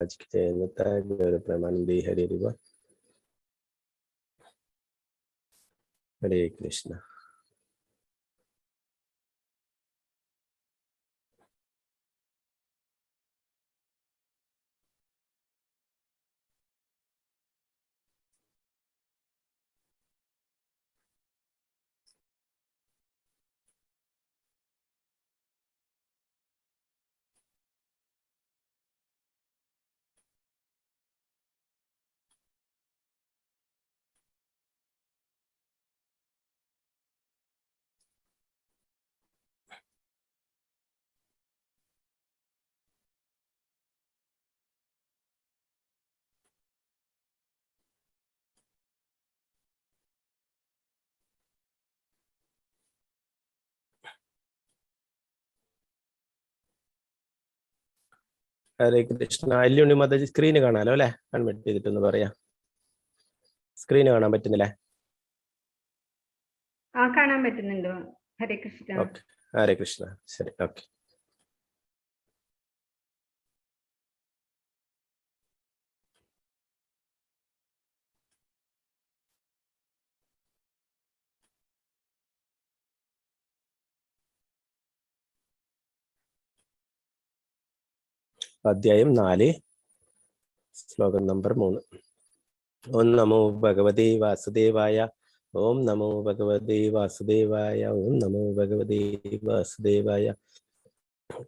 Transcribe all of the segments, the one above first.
माता जी की जय। गौर प्रेमानंदी हरे हरि। हरे कृष्णा। ഹരേ കൃഷ്ണ. അല്ലുണ്ണി മാതാജി സ്ക്രീന് കാണാലോ അല്ലെ? അൺമ്യൂട്ട് ചെയ്തിട്ടൊന്ന് പറയാം. സ്ക്രീന് കാണാൻ പറ്റുന്നില്ലേ? കാണാൻ പറ്റുന്നുണ്ടോ? ഹരേ കൃഷ്ണ. ഓക്കെ, ഹരേ കൃഷ്ണ. ശരി, ഓക്കെ. അധ്യായം 4, ശ്ലോകം നമ്പർ 3. ഓം നമോ ഭഗവതേ വാസുദേവായ. ഓം നമോ ഭഗവതേ വാസുദേവായ. ഓം നമോ ഭഗവതേ വാസുദേവായ.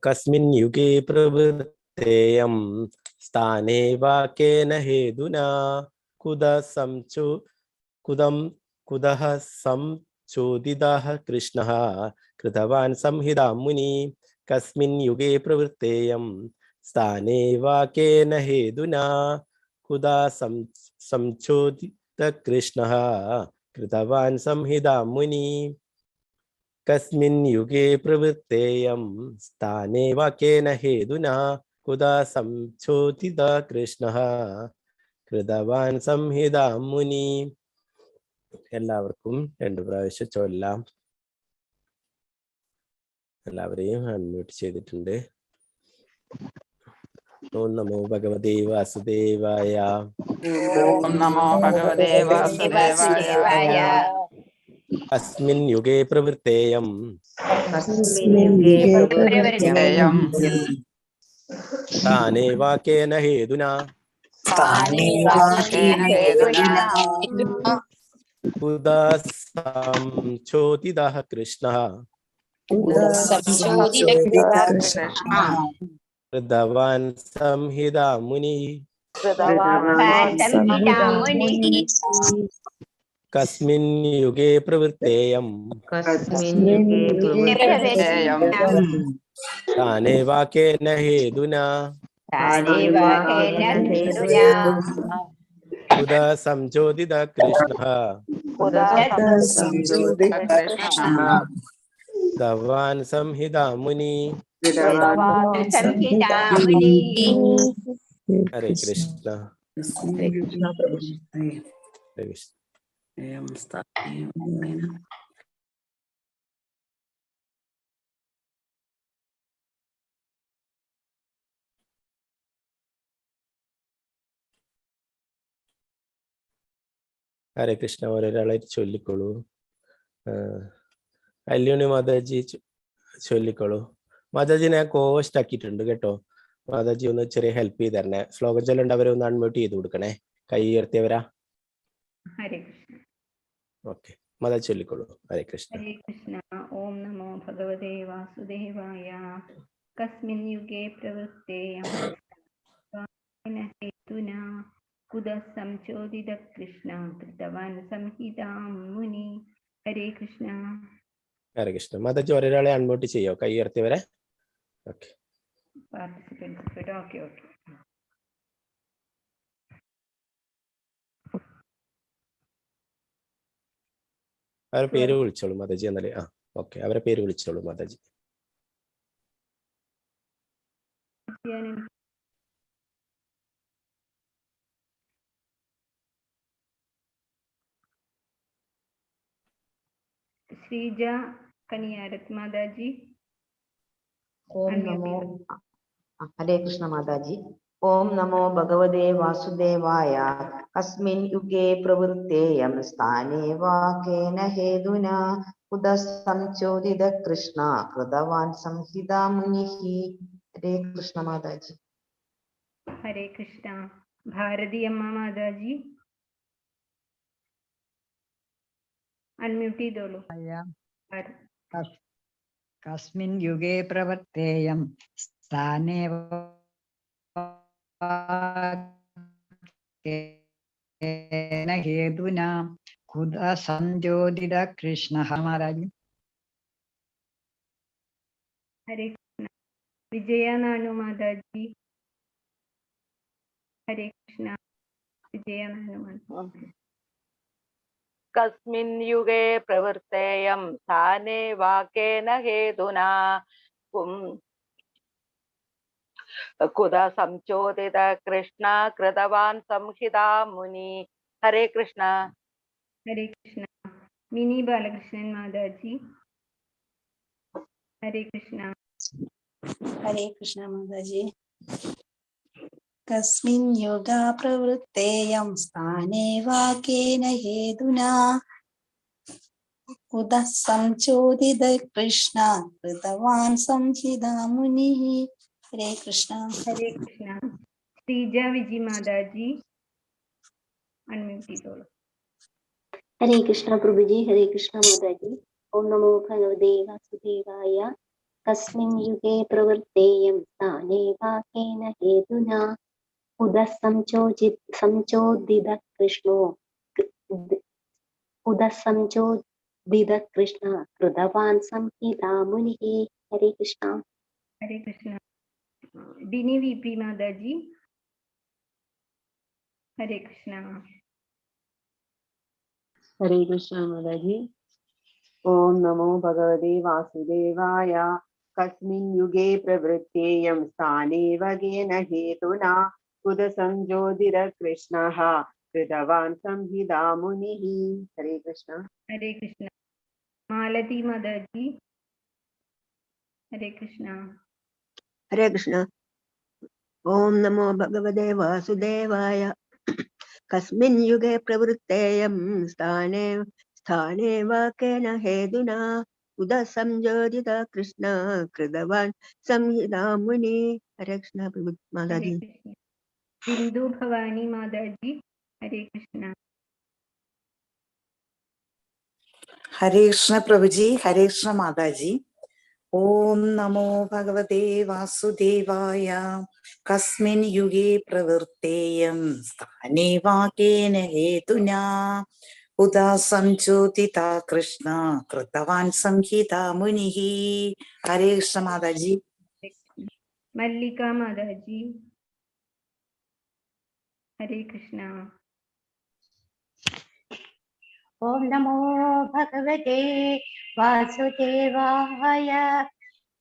കസ്മിൻ യുഗേ പ്രവൃത്തേയം സ്ഥാനേ വാക്കേന ഹേതുനാ കുതഃ സംചോദിതഃ കൃഷ്ണഃ കൃതവാൻ സംഹിതാം മുനി. കസ്മിൻ യുഗേ പ്രവൃത്തേയം സ്ഥാനേ വാക്കേന ഹേതുനാ കുതഃ സംചോദിതഃ കൃഷ്ണഃ കൃതവാൻ സംഹിതാം മുനി. കസ്മിൻ യുഗേ പ്രവൃത്തേയം സ്ഥാനേ വാക്കേന ഹേതുനാ കുതഃ സംചോദിതഃ കൃഷ്ണഃ കൃതവാൻ സംഹിതാം മുനി. എല്ലാവർക്കും 2 പ്രാവശ്യം ചൊല്ലാം. എല്ലാവരെയും അൺമ്യൂട്ട് ചെയ്തിട്ടുണ്ട്. ഓം നമോ ഭഗവതേ വാസുദേവായ. ഓം നമോ ഭഗവതേ വാസുദേവായ. അസ്മിൻ യുഗേ പ്രവൃത്തേയം സ്ഥാനേ വാക്കേന ഹേതുനാ കുതഃ സംചോദിതഃ കൃഷ്ണഃ കൃതവാൻ സംഹിതാം മുനി. കസ്മിൻ യുഗേ പ്രവൃത്തേയം സ്ഥാനേ വാക്കേന ഹേതുനാ കുതഃ സംചോദിതഃ കൃഷ്ണഃ കൃതവാൻ സംഹിതാം മുനി. ഹരേ കൃഷ്ണ. ഹരേ കൃഷ്ണ. ഹരേ കൃഷ്ണ. ഒരാളായിട്ട് ചൊല്ലിക്കോളൂ. അല്ലുണ്ണി മാതാജി ചൊല്ലിക്കോളൂ. മാതാജി ഞാൻ കോസ്റ്റ് ആക്കിയിട്ടുണ്ട് കേട്ടോ. മാതാജി ഒന്ന് ചെറിയ ഹെൽപ്പ് ചെയ്ത് തരണേ. ശ്ലോകം ചൊല്ലേണ്ടവരെ ഒന്ന് അൺമ്യൂട്ട് ചെയ്ത് കൊടുക്കണേ, കൈ ഉയർത്തിയവരാ. ഓക്കെ, മാതാജി ചൊല്ലിക്കോളൂ. ഹരേ കൃഷ്ണ. ഹരേ കൃഷ്ണ. ഓം നമോ ഭഗവതേ വാസുദേവായ. കസ്മിൻ യുഗേ പ്രവൃത്തേയം ഹേതുനാ കുതഃ സംചോദിതഃ കൃഷ്ണ കൃതവാൻ സംഹിതാം മുനി. ഹരേ കൃഷ്ണ. ഹരേ കൃഷ്ണ. മാതാജി ഒരാളെ അൺമ്യൂട്ട് ചെയ്യോ, കൈ ഉയർത്തിയവരെ? ഓക്കെ. ഓക്കെ. അവരെ പേര് വിളിച്ചോളൂ മാതാജി. എന്നാലേ ഓക്കെ, അവരെ പേര് വിളിച്ചോളൂ മാതാജി. ശ്രീജ കനിയാരത്ത് മാതാജി. ഓം നമോ. ഹരേ കൃഷ്ണ മാതാജി. ओम नमो भगवते वासुदेवाय। अस्मिन् युगे प्रवृत्तेयं स्थाने वा केन हेतुना कुतः संचोदित कृष्ण कृतवान् संहिता मुनिः। हरे कृष्ण माताजी। हरे कृष्ण। भारती अम्मा माताजी अनम्यूट ചെയ്തോളൂ. कस्मिन् युगे प्रवर्तेयं स्थाने केन हेतुना कुतः संचोदित कृष्णः। महाराज। हरे कृष्ण। विजया नानू माताजी हरे कृष्ण। विजया नानू माताजी कस्मिन् युगे प्रवृत्तेयं स्थाने वा केन हेतुना कुतः संचोदित कृष्ण कृतवान् संहिता मुनि। हरे कृष्ण। हरे कृष्ण। मिनी बालकृष्णन माताजी हरे कृष्ण। हरे कृष्ण माताजी। कस्मिन् युगा प्रवृत्तेयं स्थाने वा केन हेतुना कुतः संचोदित कृष्ण कृतवान् संहिता मुनिः। हरे कृष्ण। हरे कृष्ण। श्रीजा विजय माताजी अनम्यूट ചെയ്തോളൂ. हरे कृष्ण प्रभु जी। हरे कृष्ण माता जी। ओम नमो भगवते वासुदेवाय। कस्मिन् युगे प्रवृत्तेयं स्थाने वा केन हेतुना कुतः संचोदित कृष्ण कृतवान् संहिता मुनिः। हरे कृष्ण। हरे कृष्ण। डिनी वीपी माताजी हरे कृष्ण। हरे कृष्ण माताजी। ओम नमो भगवते वासुदेवाय। कस्मिन् युगे प्रवृत्तेयं स्थाने वगेन हेतुना कुतः संचोदित कृष्णः कृतवान् संहिता मुनिः। हरे कृष्ण। हरे कृष्ण। मालती माताजी हरे कृष्ण। हरे कृष्ण। ओम नमो भगवते वासुदेवाय। कस्मिन् युगे प्रवृत्तेयं स्थाने वा केन हेतुना कुतः संचोदित कृष्ण कृतवान् संहिता मुनि। हरे कृष्ण प्रभु माता हरे जी। कृष्ण। बिंदु भवानी माताजी हरे कृष्ण। हरे कृष्ण प्रभु जी। हरे कृष्ण माता जी। ओम नमो भगवते वासुदेवाय। कस्मिन् युगे प्रवृत्तेयं स्थाने वा केन हेतुना कुतः संचोदित कृष्ण कृतवान् संहिता मुनिः। हरे कृष्ण माता जी। मल्लिका माताजी हरे कृष्ण। ओम नमो भगवते वासुदेवाय।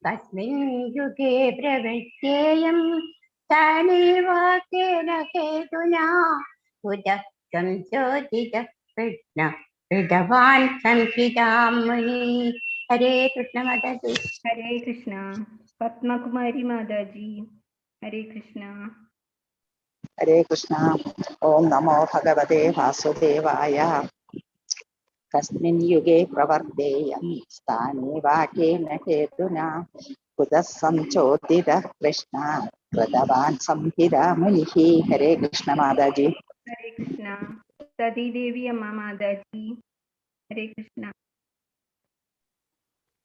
कस्मिन् युगे प्रवृत्तेयं स्थाने वा केन हेतुना कुतः संचोदित कृष्ण कृतवान् संहिता मुनिः। हरे कृष्ण माताजी। हरे कृष्ण। पद्मा कुमारी माताजी हरे कृष्ण। हरे कृष्ण। ओम नमो भगवते वासुदेवाय। कस्मिन् युगे प्रवर्तेयं स्थाने वा केन हेतुना कुतः संचोदित कृष्ण कृतवान् संहिता मुनिः। हरे कृष्ण माता जी। हरे कृष्ण। सती देवी अम्मा माताजी हरे कृष्ण।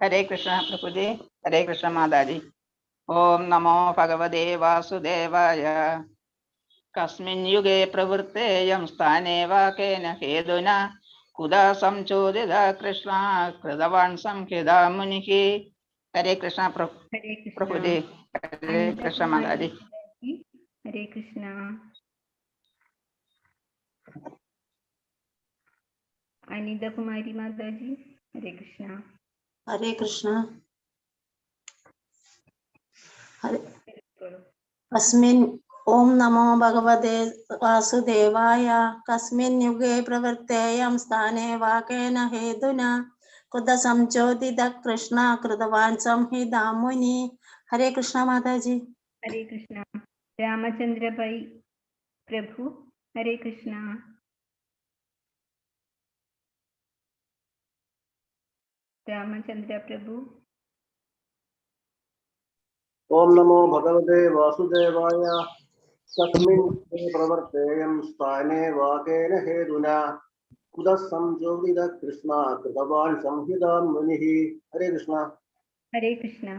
हरे कृष्ण प्रभु जी। हरे कृष्ण माता जी। ओम नमो भगवते वासुदेवाय। कस्मिन् युगे प्रवृत्तेयं स्थाने वा केन हेतुना कुतः संचोदित कृष्ण कृतवान् संहिता मुनिः। हरे कृष्ण हरे प्रभु कृष्ण। जी। हरे अनिता कृष्ण माता कुमारी जी। माताजी हरे कृष्ण। अनिता कुमारी माताजी हरे कृष्ण। हरे कृष्ण। कस्मिन् ओम नमो भगवते वासुदेवाय। कस्मिन् युगे प्रवृत्तेयं स्थाने वा केन हेतुना कुतः संचोदित कृष्ण कृतवान् संहिता मुनिः। हरे कृष्ण माताजी। हरे कृष्ण। रामचंद्र भाई प्रभु हरे कृष्णा। रामचंद्र प्रभु। ओम नमो भगवते वासुदेवाय। कस्मिन् प्रवर्तेयं स्थाने वाकेन हेतुना कुतः संयोजितः कृष्णा कृतवान् संहितां मुनिः। हरे कृष्णा। हरे कृष्णा।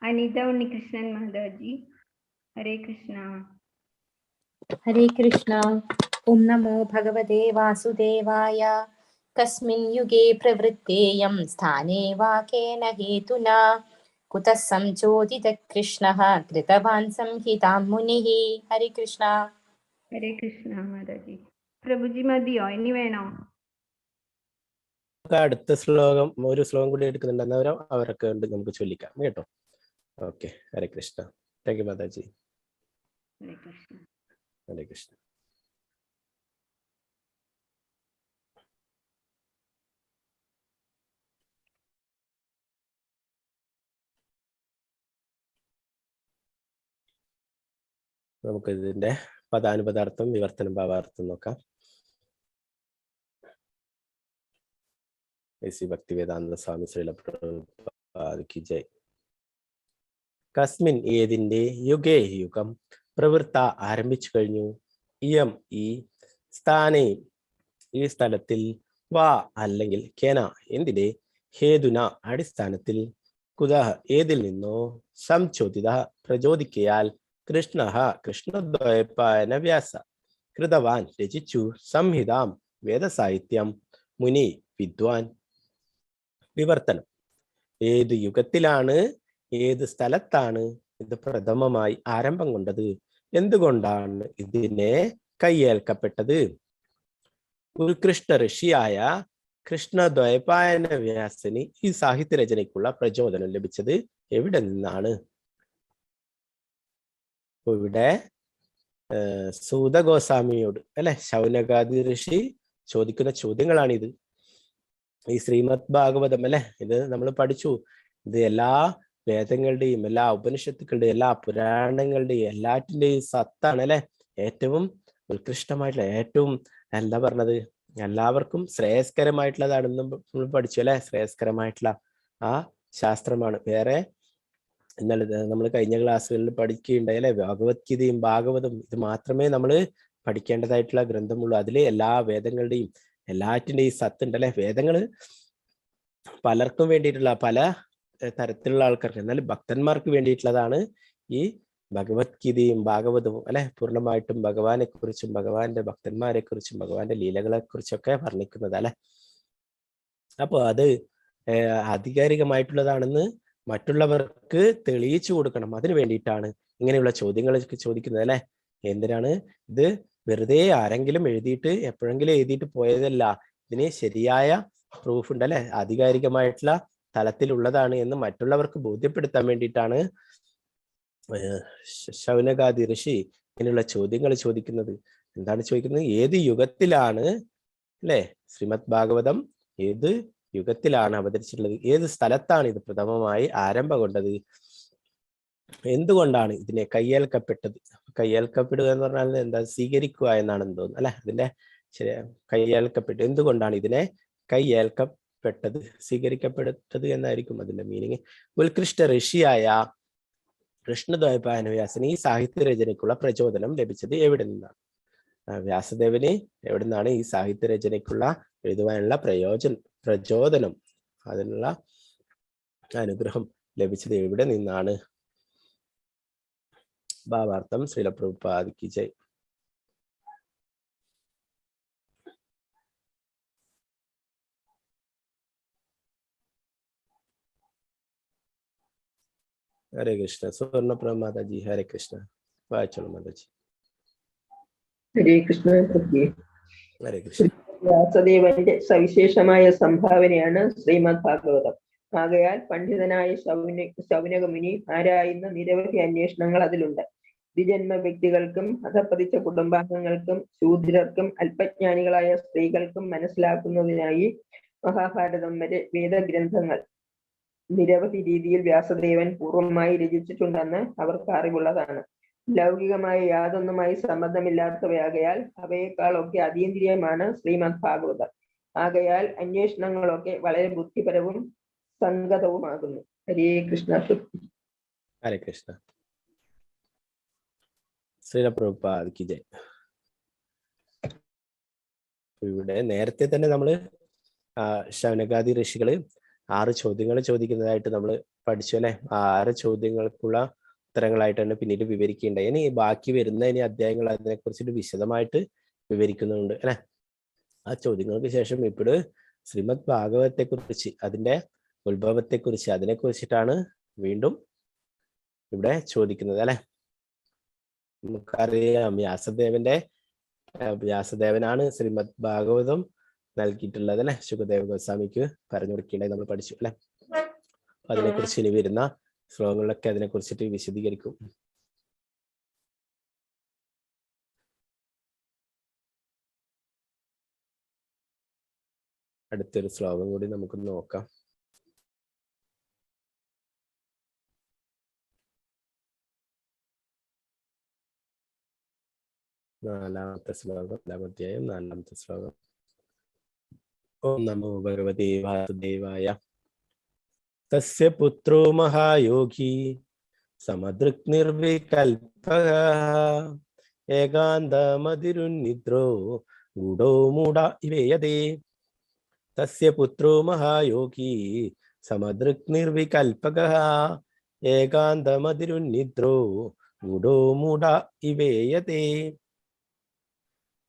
अनिता उन्नीकृष्णन महादाजी हरे कृष्णा। हरे कृष्णा। ओम नमो भगवते वासुदेवाय। कस्मिन् युगे प्रवृत्तेयं स्थाने वा केन हेतुना कुतः संचोदितः कृष्णः कृतवान् संहितां मुनिः। हरे कृष्णा। हरे कृष्णा മാതാജി. പ്രഭുജി മതിയോ ഇനി വേണോ? അടുത്ത ശ്ലോകം ഒരു ശ്ലോകം കൂടി എടുക്കുന്നുണ്ടെന്നവരോ അവരൊക്കെ ഉണ്ട്, നമുക്ക് ചൊല്ലിക്കാം കേട്ടോ. Okay, Hare Krishna. Thank you Mataji. Hare Krishna. Hare Krishna. നമുക്ക് ഇതിന്റെ പദാനുപദാർത്ഥം വിവർത്തനം ഭാവാർത്ഥം നോക്കാം. ശ്രീ ഭക്തിവേദാന്ത സ്വാമി ശ്രീല പ്രഭുപാദ് കി ജയ്. കസ്മിൻ ഏതിന്റെ, യുഗേ യുഗം, പ്രവൃത്ത ആരംഭിച്ചു കഴിഞ്ഞു, ഇയം ഈ, സ്ഥാനേ ഈ സ്ഥലത്തിൽ, വാ അല്ലെങ്കിൽ കേന എന്തിന്റെ, ഹേതുന അടിസ്ഥാനത്തിൽ, കുതഃ ഏതിൽ നിന്നോ, സംചോദിത പ്രചോദിക്കയാൽ, കൃഷ്ണ കൃഷ്ണദ്വൈപായന വ്യാസ കൃതവാൻ രചിച്ചു, സംഹിതാം വേദസാഹിത്യം, മുനി വിദ്വാൻ. വിവർത്തനം. ഏത് യുഗത്തിലാണ്, ഏത് സ്ഥലത്താണ് ഇത് പ്രഥമമായി ആരംഭം കൊണ്ടത്, എന്തുകൊണ്ടാണ് ഇതിനെ കയ്യേൽക്കപ്പെട്ടത്? ഉത്കൃഷ്ട ഋഷിയായ കൃഷ്ണദ്വൈപായന വ്യാസന് ഈ സാഹിത്യ രചനയ്ക്കുള്ള പ്രചോദനം ലഭിച്ചത് എവിടെ നിന്നാണ്? ഇവിടെ സൂത ഗോസ്വാമിയോട് അല്ലെ ശൗനകാദി ഋഷി ചോദിക്കുന്ന ചോദ്യങ്ങളാണിത്. ഈ ശ്രീമദ് ഭാഗവതം അല്ലെ, ഇത് നമ്മൾ പഠിച്ചു. ഇത് എല്ലാ വേദങ്ങളുടെയും എല്ലാ ഉപനിഷത്തുക്കളുടെയും എല്ലാ പുരാണങ്ങളുടെയും എല്ലാറ്റിന്റെയും സത്താണ് അല്ലെ. ഏറ്റവും ഉത്കൃഷ്ടമായിട്ടുള്ള, ഏറ്റവും എന്താ പറഞ്ഞത്, എല്ലാവർക്കും ശ്രേയസ്കരമായിട്ടുള്ളതാണെന്നും നമ്മൾ പഠിച്ചു അല്ലെ. ശ്രേയസ്കരമായിട്ടുള്ള ആ ശാസ്ത്രമാണ്. വേറെ എന്നാലും നമ്മൾ കഴിഞ്ഞ ക്ലാസ്സുകളിൽ പഠിക്കുകയുണ്ടായി അല്ലെ. ഭഗവത്ഗീതയും ഭാഗവതം ഇത് മാത്രമേ നമ്മൾ പഠിക്കേണ്ടതായിട്ടുള്ള ഗ്രന്ഥമുള്ളൂ. അതിലെ എല്ലാ വേദങ്ങളുടെയും എല്ലാറ്റിന്റെയും സത്തുണ്ട് അല്ലെ. വേദങ്ങള് പലർക്കും വേണ്ടിയിട്ടുള്ള, പല തരത്തിലുള്ള ആൾക്കാർക്ക്, എന്നാലും ഭക്തന്മാർക്ക് വേണ്ടിയിട്ടുള്ളതാണ് ഈ ഭഗവത്ഗീതയും ഭാഗവതവും അല്ലെ. പൂർണ്ണമായിട്ടും ഭഗവാനെ കുറിച്ചും ഭഗവാന്റെ ഭക്തന്മാരെ കുറിച്ചും ഭഗവാന്റെ ലീലകളെ കുറിച്ചൊക്കെ വർണ്ണിക്കുന്നത് അല്ലെ. അപ്പൊ അത് ആധികാരികമായിട്ടുള്ളതാണെന്ന് മറ്റുള്ളവർക്ക് തെളിയിച്ചു കൊടുക്കണം. അതിനു വേണ്ടിയിട്ടാണ് ഇങ്ങനെയുള്ള ചോദ്യങ്ങൾ ചോദിക്കുന്നത് അല്ലെ. എന്തിനാണ് ഇത്? വെറുതെ ആരെങ്കിലും എഴുതിയിട്ട് എപ്പോഴെങ്കിലും എഴുതിയിട്ട് പോയതല്ല. ഇതിന് ശരിയായ പ്രൂഫ് ഉണ്ട് അല്ലെ, ആധികാരികമായിട്ടുള്ള തലത്തിലുള്ളതാണ് എന്ന് മറ്റുള്ളവർക്ക് ബോധ്യപ്പെടുത്താൻ വേണ്ടിയിട്ടാണ് ശൗനകാദി ഋഷി ഇങ്ങനെയുള്ള ചോദ്യങ്ങൾ ചോദിക്കുന്നത്. എന്താണ് ചോദിക്കുന്നത്? ഏത് യുഗത്തിലാണ് അല്ലെ ശ്രീമദ് ഭാഗവതം ഏത് യുഗത്തിലാണ് അവതരിച്ചിട്ടുള്ളത്, ഏത് സ്ഥലത്താണ് ഇത് പ്രഥമമായി ആരംഭം കൊണ്ടത്, എന്തുകൊണ്ടാണ് ഇതിനെ കയ്യേൽക്കപ്പെട്ടത്? കയ്യേൽക്കപ്പെടുക എന്ന് പറഞ്ഞാൽ എന്താ? സ്വീകരിക്കുക എന്നാണെന്ന് തോന്നുന്നു അല്ലെ. അതിന്റെ ശരിയാ കയ്യേൽക്കപ്പെട്ടു. എന്തുകൊണ്ടാണ് ഇതിനെ കയ്യേൽക്കപ്പെട്ടത്, സ്വീകരിക്കപ്പെട്ടത് എന്നായിരിക്കും അതിന്റെ മീനിങ്. ഉത്കൃഷ്ട ഋഷിയായ കൃഷ്ണദ്വൈപായന വ്യാസന് ഈ സാഹിത്യ രചനയ്ക്കുള്ള പ്രചോദനം ലഭിച്ചത് എവിടെ നിന്നാണ്? വ്യാസദേവന് എവിടെ നിന്നാണ് ഈ സാഹിത്യ രചനയ്ക്കുള്ള എഴുതുവാനുള്ള പ്രചോദനം, അതിനുള്ള അനുഗ്രഹം ലഭിച്ചത് എവിടെ നിന്നാണ്? ഭാവാർത്ഥം ശ്രീല പ്രഭുപാദ് കി ജയ്. ഹരേ കൃഷ്ണ. സുവർണപ്രഭ മാതാജി ഹരേ കൃഷ്ണ. വായിച്ചോളൂ മാതാജി. ഹരേ കൃഷ്ണ. ഹരേ കൃഷ്ണ. വ്യാസദേവന്റെ സവിശേഷമായ സംഭാവനയാണ് ശ്രീമദ് ഭാഗവതം. ആകയാൽ പണ്ഡിതനായ ശൗനകമുനി ആരായുന്ന നിരവധി അന്വേഷണങ്ങൾ അതിലുണ്ട്. ദ്വിജന്മ വ്യക്തികൾക്കും അധപ്പതിച്ച കുടുംബാംഗങ്ങൾക്കും ശൂദ്രർക്കും അല്പജ്ഞാനികളായ സ്ത്രീകൾക്കും മനസ്സിലാക്കുന്നതിനായി മഹാഭാരതം വരെ വേദഗ്രന്ഥങ്ങൾ നിരവധി രീതിയിൽ വ്യാസദേവൻ പൂർവമായി രചിച്ചിട്ടുണ്ടെന്ന് അവർക്ക് അറിവുള്ളതാണ്. ലൗകികമായ യാതൊന്നുമായി സംബന്ധമില്ലാത്തവയാകയാൽ അവയെക്കാളൊക്കെ അതീന്ദ്രിയമാണ് ശ്രീമദ് ഭാഗവതം. ആകയാൽ അന്വേഷണങ്ങളൊക്കെ വളരെ ബുദ്ധിപരവും സംഗതവുമാകുന്നു. ഹരേ കൃഷ്ണ. ഹരേ കൃഷ്ണ. ശ്രീല പ്രഭുപാദ് കി ജയ്. ഇവിടെ നേരത്തെ തന്നെ നമ്മള് ശൗനകാദി ഋഷികള് 6 ചോദ്യങ്ങൾ ചോദിക്കുന്നതായിട്ട് നമ്മൾ പഠിച്ചു അല്ലെ. ആ 6 ചോദ്യങ്ങൾക്കുള്ള ഉത്തരങ്ങളായിട്ടാണ് പിന്നീട് വിവരിക്കേണ്ടത്. ഇനി ബാക്കി വരുന്ന അധ്യായങ്ങൾ അതിനെ കുറിച്ചിട്ട് വിശദമായിട്ട് വിവരിക്കുന്നുണ്ട് അല്ലെ. ആ ചോദ്യങ്ങൾക്ക് ശേഷം ഇപ്പോൾ ശ്രീമദ് ഭാഗവതത്തെ കുറിച്ച്, അതിന്റെ ഉത്ഭവത്തെ കുറിച്ച്, അതിനെ കുറിച്ചിട്ടാണ് വീണ്ടും ഇവിടെ ചോദിക്കുന്നത് അല്ലെ. നമുക്കറിയാം വ്യാസദേവനാണ് ശ്രീമദ് ഭാഗവതം നൽകിയിട്ടുള്ളത് അല്ലെ. ശുകദേവ ഗോസ്വാമിക്ക് പറഞ്ഞു കൊടുക്കേണ്ടത് നമ്മൾ പഠിച്ചു അല്ലെ. അതിനെ കുറിച്ച് ഇനി വരുന്ന ശ്ലോകങ്ങളിലൊക്കെ അതിനെ കുറിച്ചിട്ട് വിശദീകരിക്കും. അടുത്തൊരു ശ്ലോകം കൂടി നമുക്ക് നോക്കാം. 4-ാമത്തെ ശ്ലോകം, 4-ാം അധ്യായം 4-ാമത്തെ ശ്ലോകം. ഓം നമോ ഭഗവതേ വാസുദേവായ. തസ്യ പുത്രോ മഹായോഗി സമദൃക് നിർവികൽപഃ ഏകാന്തമതിരുന്നിദ്രോ ഗൂഢോ മൂഢ ഇവേയതേ. തസ്യ പുത്രോ മഹായോഗി സമദൃക് നിർവികൽപഃ ഏകാന്തമതിരുന്നിദ്രോ ഗൂഢോ മൂഢ ഇവേയതേ.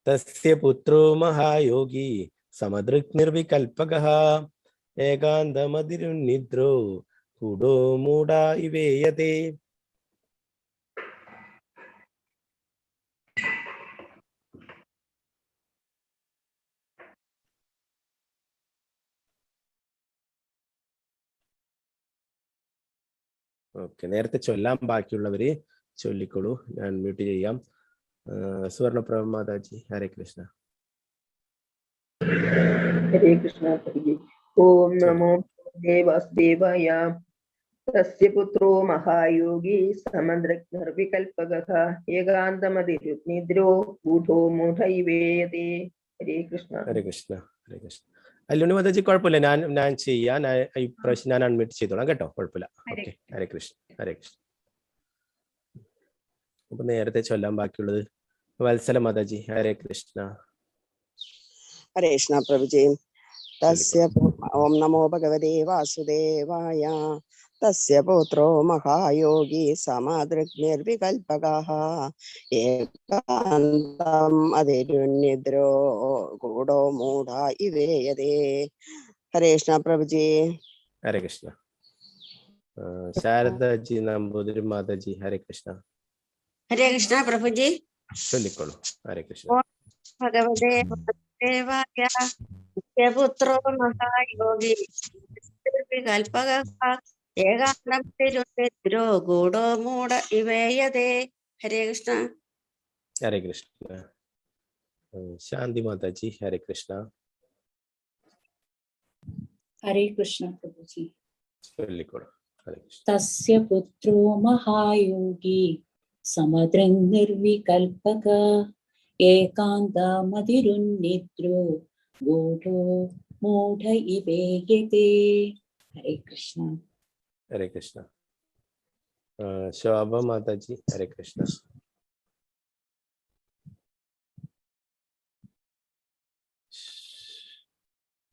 തസ്യ പുത്രോ മഹായോഗി സമദൃക് നിർവികൽപഃ ഏകാന്തമതിരുന്നിദ്രോ ഗൂഢോ മൂഢ ഇവേയതേ. ഓക്കെ, നേരത്തെ ചൊല്ലാൻ ബാക്കിയുള്ളവര് ചൊല്ലിക്കോളൂ. ഞാൻ മ്യൂട്ട് ചെയ്യാം. സുവർണപ്രഭ മാതാജി, ഹരേ കൃഷ്ണ. ഹരേ കൃഷ്ണ. ഓം നമോ വാസുദേവായ. തസ്യ പുത്രോ മഹായോഗി സമദൃക് നിർവികൽപഃ ഏകാന്തമതിരുന്നിദ്രോ ഗൂഢോ മൂഢ ഇവേയതേ. ഹരേ കൃഷ്ണ. ഹരേ കൃഷ്ണ. ഹരേ കൃഷ്ണ. അല്ലുണ്ണി മാതാജി കുഴപ്പമില്ല, ഞാൻ ചെയ്യാൻ ഇപ്രാവശ്യം ഞാൻ അൺമ്യൂട്ട് ചെയ്തോളാം കേട്ടോ, കുഴപ്പമില്ല. ഓക്കെ, ഹരേ കൃഷ്ണ. ഹരേ കൃഷ്ണ. അപ്പൊ നേരത്തെ ചൊല്ലാൻ ബാക്കിയുള്ളത് വത്സല മാതാജി, ഹരേ കൃഷ്ണ. ഹരേ കൃഷ്ണ പ്രഭുജി. ഓം നമോ ഭഗവതേ വാസുദേവായ. തസ്യ പുത്രോ മഹായോഗി സമദൃക് നിർവികൽപഃ ഏകാന്തം അതിരുന്നിദ്രോ ഗൂഢോ മൂഢ ഇവേയതേ. ഹരേ കൃഷ്ണ പ്രഭുജി. ഹരേ കൃഷ്ണ. ശാരദാജി നമ്പൂതിരി മാതാജി, ഹരേ കൃഷ്ണ. ഹരേ കൃഷ്ണ പ്രഭുജി. ചൊല്ലിക്കോളൂ. ഹരേ കൃഷ്ണ. ഭഗവതേ വാസുദേവായ. പുത്രോ മഹായോഗി കൽപഃ ഏകാന്തമതിരുന്നിദ്രോ ഗൂഢോ മൂഢ ഇവേയതേ. ഹരേ കൃഷ്ണ. ഹരേ കൃഷ്ണ. ശാന്തി മാതാജി, ഹരേ കൃഷ്ണ. ഹരേ കൃഷ്ണ പ്രഭുജി. ചൊല്ലിക്കോളൂ. ഹരേ കൃഷ്ണ. തസ്യ പുത്രോ മഹായോഗി സമദൃക് നിർവികൽപഃ ഏകാന്തമതിരുന്നിദ്രോ ഗൂഢോ മൂഢ ഇവേയതേ. ഹരേ കൃഷ്ണ. ഹരേ കൃഷ്ണ. ശോഭ മാതാജി, ഹരേ കൃഷ്ണ.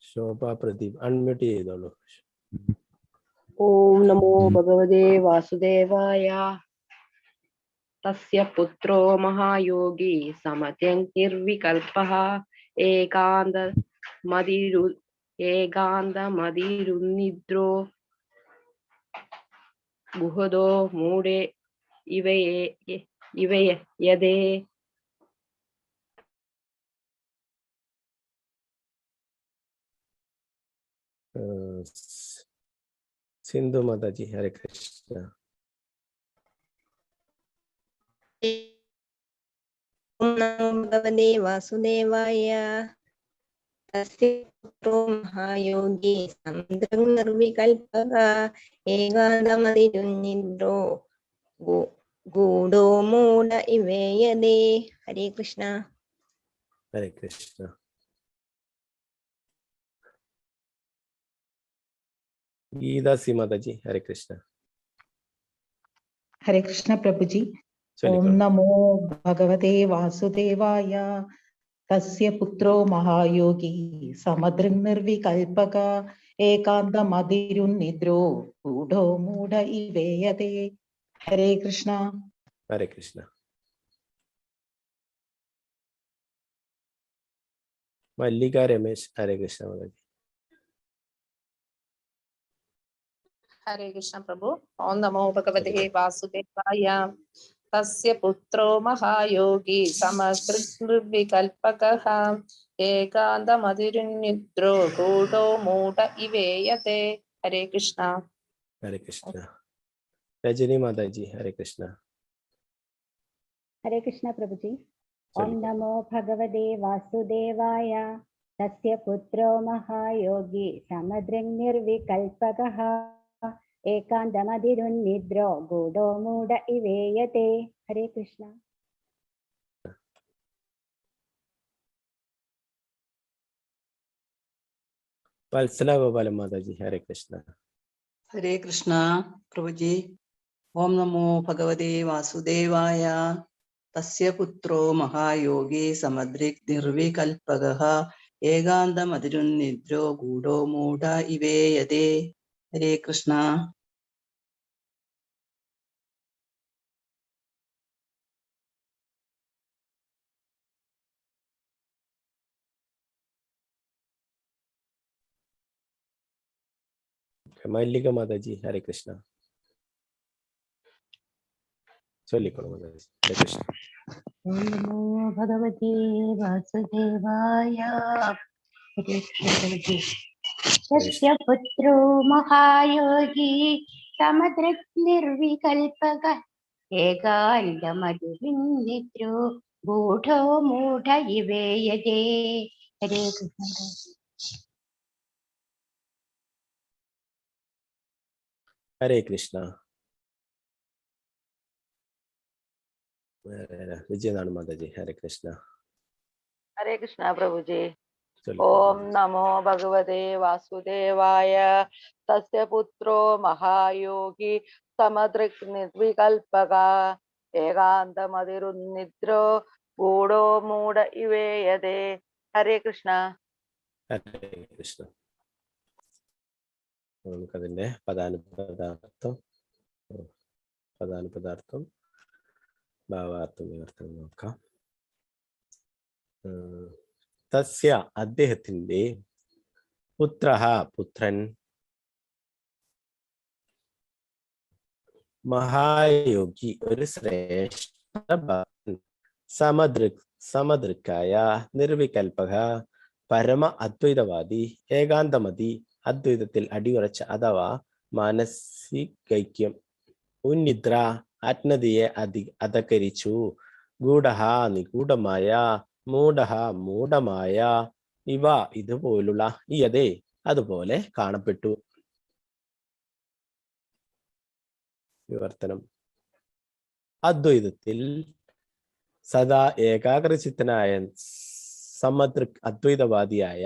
ശോഭ പ്രദീപ് അൺമ്യൂട്ട് ചെയ്തോളൂ. ഓം നമോ ഭഗവതേ വാസുദേവായ. തസ്യ പുത്രോ മഹായോഗി സമദൃക് നിർവികൽപഃ ഏകാന്തമതിരുന്നിദ്രോ ഗൂഢോ മൂഢ ഇവേയതേ. സിന്ധു മാതാജി, ഹരേ കൃഷ്ണ. ഓം നമോ ഭഗവതേ വാസുദേവായ. തസ്യ പുത്രോ മഹായോഗി സമദൃക് നിർവികൽപഃ ഏകാന്തമതിരുന്നിദ്രോ ഗൂഢോ മൂഢ ഇവേയതേ. ഹരേ കൃഷ്ണ. ഹരേ കൃഷ്ണ. ഗീതാ സി മാതാജി. ഹരേ കൃഷ്ണ. ഹരേ കൃഷ്ണ പ്രഭുജി. ഓം നമോ ഭഗവതേ വാസുദേവായ. തസ്യ പുത്രോ മഹായോഗി സമദൃങ് നിർവികൽപക ഏകാന്തമതിരുന്നിദ്രോ ഗൂഢോ മൂഢ ഇവേയതേ. ഹരേ കൃഷ്ണ. ഹരേ കൃഷ്ണ. മല്ലിക രമേശ്. ഹരേ കൃഷ്ണ മാതാജി. ഹരേ കൃഷ്ണ പ്രഭു. ഓം നമോ ഭഗവതേ വാസുദേവായ. തസ്യ പുത്രോ മഹായോഗി സമദൃക്നിർവികൽപകഃ ഏകാന്തമതിരുന്നിദ്രോ ഗൂഢോ മൂഢ ഇവേയതേ. ഹരേ കൃഷ്ണ. ഹരേ കൃഷ്ണ. രജനി മാതാജി. ഹരേ കൃഷ്ണ. ഹരേ കൃഷ്ണ പ്രഭുജി. ഓം നമോ ഭഗവതേ വാസുദേവായ. തസ്യ പുത്രോ മഹായോഗി സമദൃങ് നിർവികൽപകഃ ഏകാന്തമതിരുന്നിദ്രോ ഗൂഢോ മൂഢ ഇവേയതേ. ഹരേ കൃഷ്ണ. വത്സല ഗോപാലൻ മാതാജി. ഹരേ കൃഷ്ണ. ഹരേ കൃഷ്ണ പ്രഭുജി. ഓം നമോ ഭഗവതേ വാസുദേവായ. തസ്യ പുത്രോ മഹായോഗി സമദൃക് നിർവികൽപകഃ ഏകാന്തമതിരുന്നിദ്രോ ഗൂഢോ മൂഢ ഇവേയതേ. ഹരേ കൃഷ്ണ. മല്ലിക മാതാജി. ഹരേ കൃഷ്ണ. ചൊല്ലിക്കോളൂ മാതാജി. ഹരേ കൃഷ്ണ. ഓം നമോ ഭഗവതേ വാസുദേവായ. ഹരേ കൃഷ്ണ. തസ്യ പുത്രോ മഹായോഗി സമദൃക് നിർവികൽപകഃ ഏകാന്തമതിരുന്നിദ്രോ ഗൂഢോ മൂഢ ഇവേയതേ. ഹരേ കൃഷ്ണ. ഹരേ കൃഷ്ണ. വിജയനാണ് മാതാജി. ഹരേ കൃഷ്ണ. ഹരേ കൃഷ്ണ പ്രഭുജി. ഓം നമോ ഭഗവതേ വാസുദേവായ. തസ്യ പുത്രോ മഹായോഗി സമദൃക് നിർവികൽപക ഏകാന്തമതിരുന്നിദ്രോ ഗൂഢോ മൂഢ ഇവേയതേ. ഹരേ കൃഷ്ണ. ഹരേ കൃഷ്ണ. നമുക്കതിന്റെ പദാനുപദാർത്ഥം ഭാവാർത്ഥം വിവർത്തനം നോക്കാം. തസ്യ അദ്ദേഹത്തിന്റെ പുത്രഃ പുത്രൻ മഹായോഗി ഒരു ശ്രേഷ്ഠ ഭക്തൻ സമദൃക്കായ നിർവികൽപക പരമ അദ്വൈതവാദി ഏകാന്തമതി അദ്വൈതത്തിൽ അടിയുറച്ച അഥവാ മാനസികൈക്യം ഉന്നിദ്ര ആത്മതിയെ അധകരിച്ചു ഗൂഢഃ നിഗൂഢമായ മൂഢഃ മൂഢമായ ഇവ ഇതുപോലുള്ള ഇയതേ അതുപോലെ കാണപ്പെട്ടു. വിവർത്തനം. അദ്വൈതത്തിൽ സദാ ഏകാഗ്രചിത്തനായ സമദൃക് അദ്വൈതവാദിയായ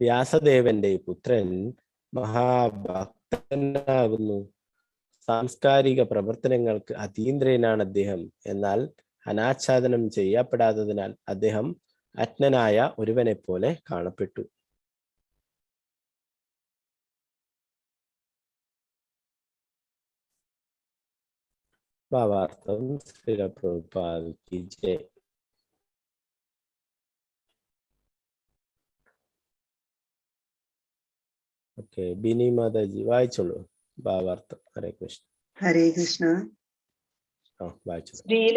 വ്യാസദേവന്റെ പുത്രൻ മഹാഭക്തനാകുന്നു. സാംസ്കാരിക പ്രവർത്തനങ്ങൾക്ക് അതീന്ദ്രനാണ് അദ്ദേഹം. എന്നാൽ അനാച്ഛാദനം ചെയ്യപ്പെടാത്തതിനാൽ അദ്ദേഹം അജ്ഞനായ ഒരുവനെ പോലെ കാണപ്പെട്ടു. ഭാവാർത്ഥം. ശ്രീല പ്രഭുപാദ കി ജയ്. ഓക്കെ, ബിനി മാതാജി വായിച്ചോളൂ ഭാവാർത്ഥം. ഹരേ കൃഷ്ണ. ഹരേ കൃഷ്ണ. ശ്രീല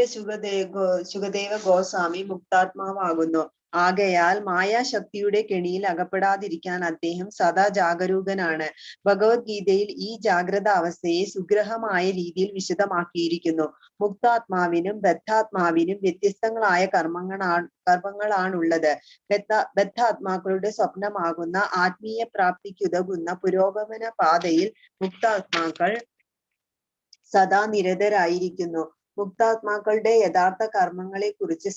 ശുകദേവ ഗോസ്വാമി മുക്താത്മാവാകുന്നു. ആകയാൽ മായാശക്തിയുടെ കെണിയിൽ അകപ്പെടാതിരിക്കാൻ അദ്ദേഹം സദാ ജാഗരൂകനാണ്. ഭഗവത്ഗീതയിൽ ഈ ജാഗ്രത അവസ്ഥയെ സുഗ്രഹമായ രീതിയിൽ വിശദമാക്കിയിരിക്കുന്നു. മുക്താത്മാവിനും ബദ്ധാത്മാവിനും വ്യത്യസ്തങ്ങളായ കർമ്മങ്ങളാണുള്ളത്. ബദ്ധാത്മാക്കളുടെ സ്വപ്നമാകുന്ന ആത്മീയ പ്രാപ്തിക്കുതകുന്ന പുരോഗമന പാതയിൽ മുക്താത്മാക്കൾ സദാ നിരതരായിരിക്കുന്നു. മുക്താത്മാക്കളുടെ യഥാർത്ഥ കർമ്മങ്ങളെ കുറിച്ച്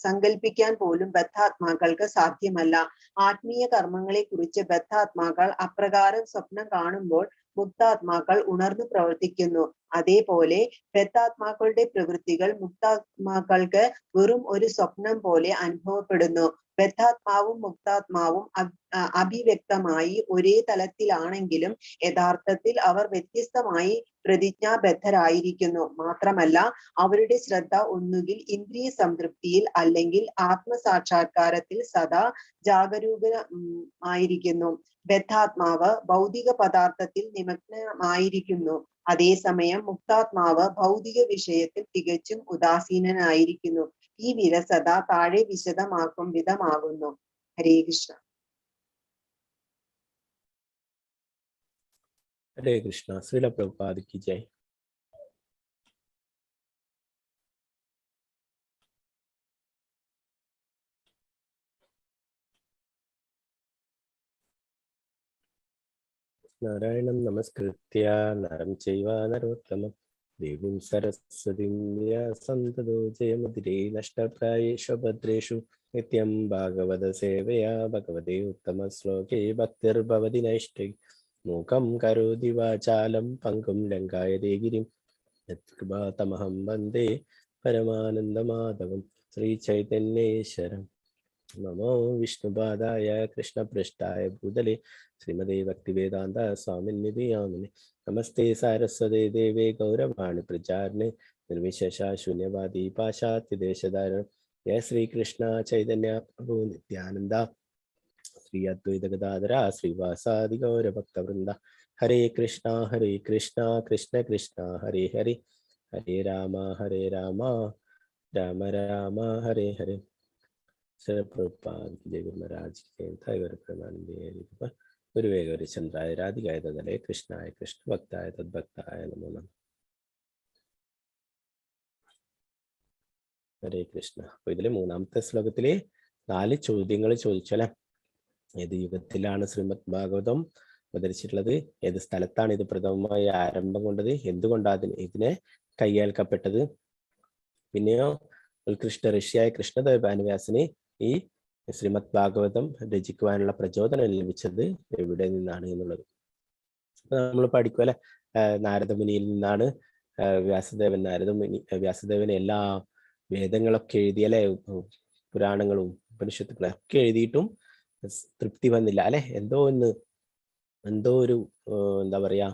സങ്കല്പിക്കാൻ പോലും ബദ്ധാത്മാക്കൾക്ക് സാധ്യമല്ല. ആത്മീയ കർമ്മങ്ങളെ കുറിച്ച് ബദ്ധാത്മാക്കൾ അപ്രകാരം സ്വപ്നം കാണുമ്പോൾ മുക്താത്മാക്കൾ ഉണർന്നു പ്രവർത്തിക്കുന്നു. അതേപോലെ ബദ്ധാത്മാക്കളുടെ പ്രവൃത്തികൾ മുക്താത്മാക്കൾക്ക് വെറും ഒരു സ്വപ്നം പോലെ അനുഭവപ്പെടുന്നു. ബദ്ധാത്മാവും മുക്താത്മാവും അഭിവ്യക്തമായി ഒരേ തലത്തിലാണെങ്കിലും യഥാർത്ഥത്തിൽ അവർ വ്യത്യസ്തമായി പ്രതിജ്ഞാബദ്ധരായിരിക്കുന്നു. മാത്രമല്ല അവരുടെ ശ്രദ്ധ ഒന്നുകിൽ ഇന്ദ്രിയ സംതൃപ്തിയിൽ അല്ലെങ്കിൽ ആത്മസാക്ഷാത്കാരത്തിൽ സദാ ജാഗരൂകമായിരിക്കുന്നു. ബദ്ധാത്മാവ് ഭൗതിക പദാർത്ഥത്തിൽ നിമഗ്നമായിരിക്കുന്നു. അതേസമയം മുക്താത്മാവ് ഭൗതിക വിഷയത്തിൽ തികച്ചും ഉദാസീനനായിരിക്കുന്നു. ഈ വിരസത താഴെ വിശദമാക്കും വിധമാകുന്നു. ഹരേ കൃഷ്ണ. ഹരേ കൃഷ്ണ. ശ്രീല പ്രഭുപാദ് കി ജയ്. നാരായണം നമസ്കൃത്യ നരം ചൈവ നരോത്തമം ദേവീം സരസ്വതീം വ്യാസം തതോ ജയമുദിരേ നഷ്ടപ്രായേഷു ഭദ്രേഷു നിത്യം ഭാഗവത സേവയാ ഭഗവതേ ഉത്തമ ശ്ലോകേ ഭക്തിർഭവതി നൈഷ്ടൈ മൂകം കരോതി വാചാലം പങ്കും ലങ്കായതേ ഗിരിം യത്കൃപാതമഹം വന്ദേ പരമാനന്ദമാധവം. ശ്രീ ചൈതന്യേശ്വരം. നമോ വിഷ്ണുപാദായ കൃഷ്ണപൃഷ്ഠായ ഭൂതലേ ശ്രീമദേ ഭക്തിവേദാന്ത സ്വാമിനിധി യാമിനെ. നമസ്തേ സാരസ്വതേ ദേവേ ഗൗരവാണി പ്രചാരണേ നിർവിശേഷ ശൂന്യവാദി പാശ്ചാത്യദേശധാരണ. ജയ ശ്രീകൃഷ്ണ ചൈതന്യ പ്രഭു നിത്യാനന്ദ ശ്രീ അദ്വൈത ഗദാധര ശ്രീവാസാദി ഗൗരഭക്തവൃന്ദ. ഹരേ കൃഷ്ണ കൃഷ്ണ കൃഷ്ണ ഹരേ ഹരേ ഹരേ രാമ രാമ രാമ ഹരേ ഹരേ. പ്രഭുപാദ് ജയ ഗുരു മഹാരാജ് ഗുരുവേ ഗൗരീചന്ദ്രായ രാധികായ തദലേ കൃഷ്ണായ കൃഷ്ണ ഭക്തായ തദ്ഭക്തായ നമോ നമഃ. ഹരേ കൃഷ്ണ. അപ്പൊ ഇതിലെ മൂന്നാമത്തെ ശ്ലോകത്തിലെ 4 ചോദ്യങ്ങൾ ചോദിച്ചല്ലേ. ഏത് യുഗത്തിലാണ് ശ്രീമദ് ഭാഗവതം അവതരിച്ചിട്ടുള്ളത്? ഏത് സ്ഥലത്താണ് ഇത് പ്രഥമമായി ആരംഭം കൊണ്ടത്? എന്തുകൊണ്ടാണ് ഇതിനെ കയ്യേൽക്കപ്പെട്ടത്? പിന്നെയോ ഉത്കൃഷ്ട ഋഷിയായ കൃഷ്ണദേവ്യാസന് ഈ ശ്രീമദ് ഭാഗവതം രചിക്കുവാനുള്ള പ്രചോദനം ലഭിച്ചത് എവിടെ നിന്നാണ് എന്നുള്ളത് നമ്മൾ പഠിക്കും അല്ലെ. നാരദമുനിയിൽ നിന്നാണ് വ്യാസദേവന് എല്ലാ വേദങ്ങളൊക്കെ എഴുതിയല്ലേ, പുരാണങ്ങളും ഉപനിഷത്തുക്കളും ഒക്കെ എഴുതിയിട്ടും തൃപ്തി വന്നില്ല അല്ലെ. എന്തോ ഒരു എന്താ പറയാ,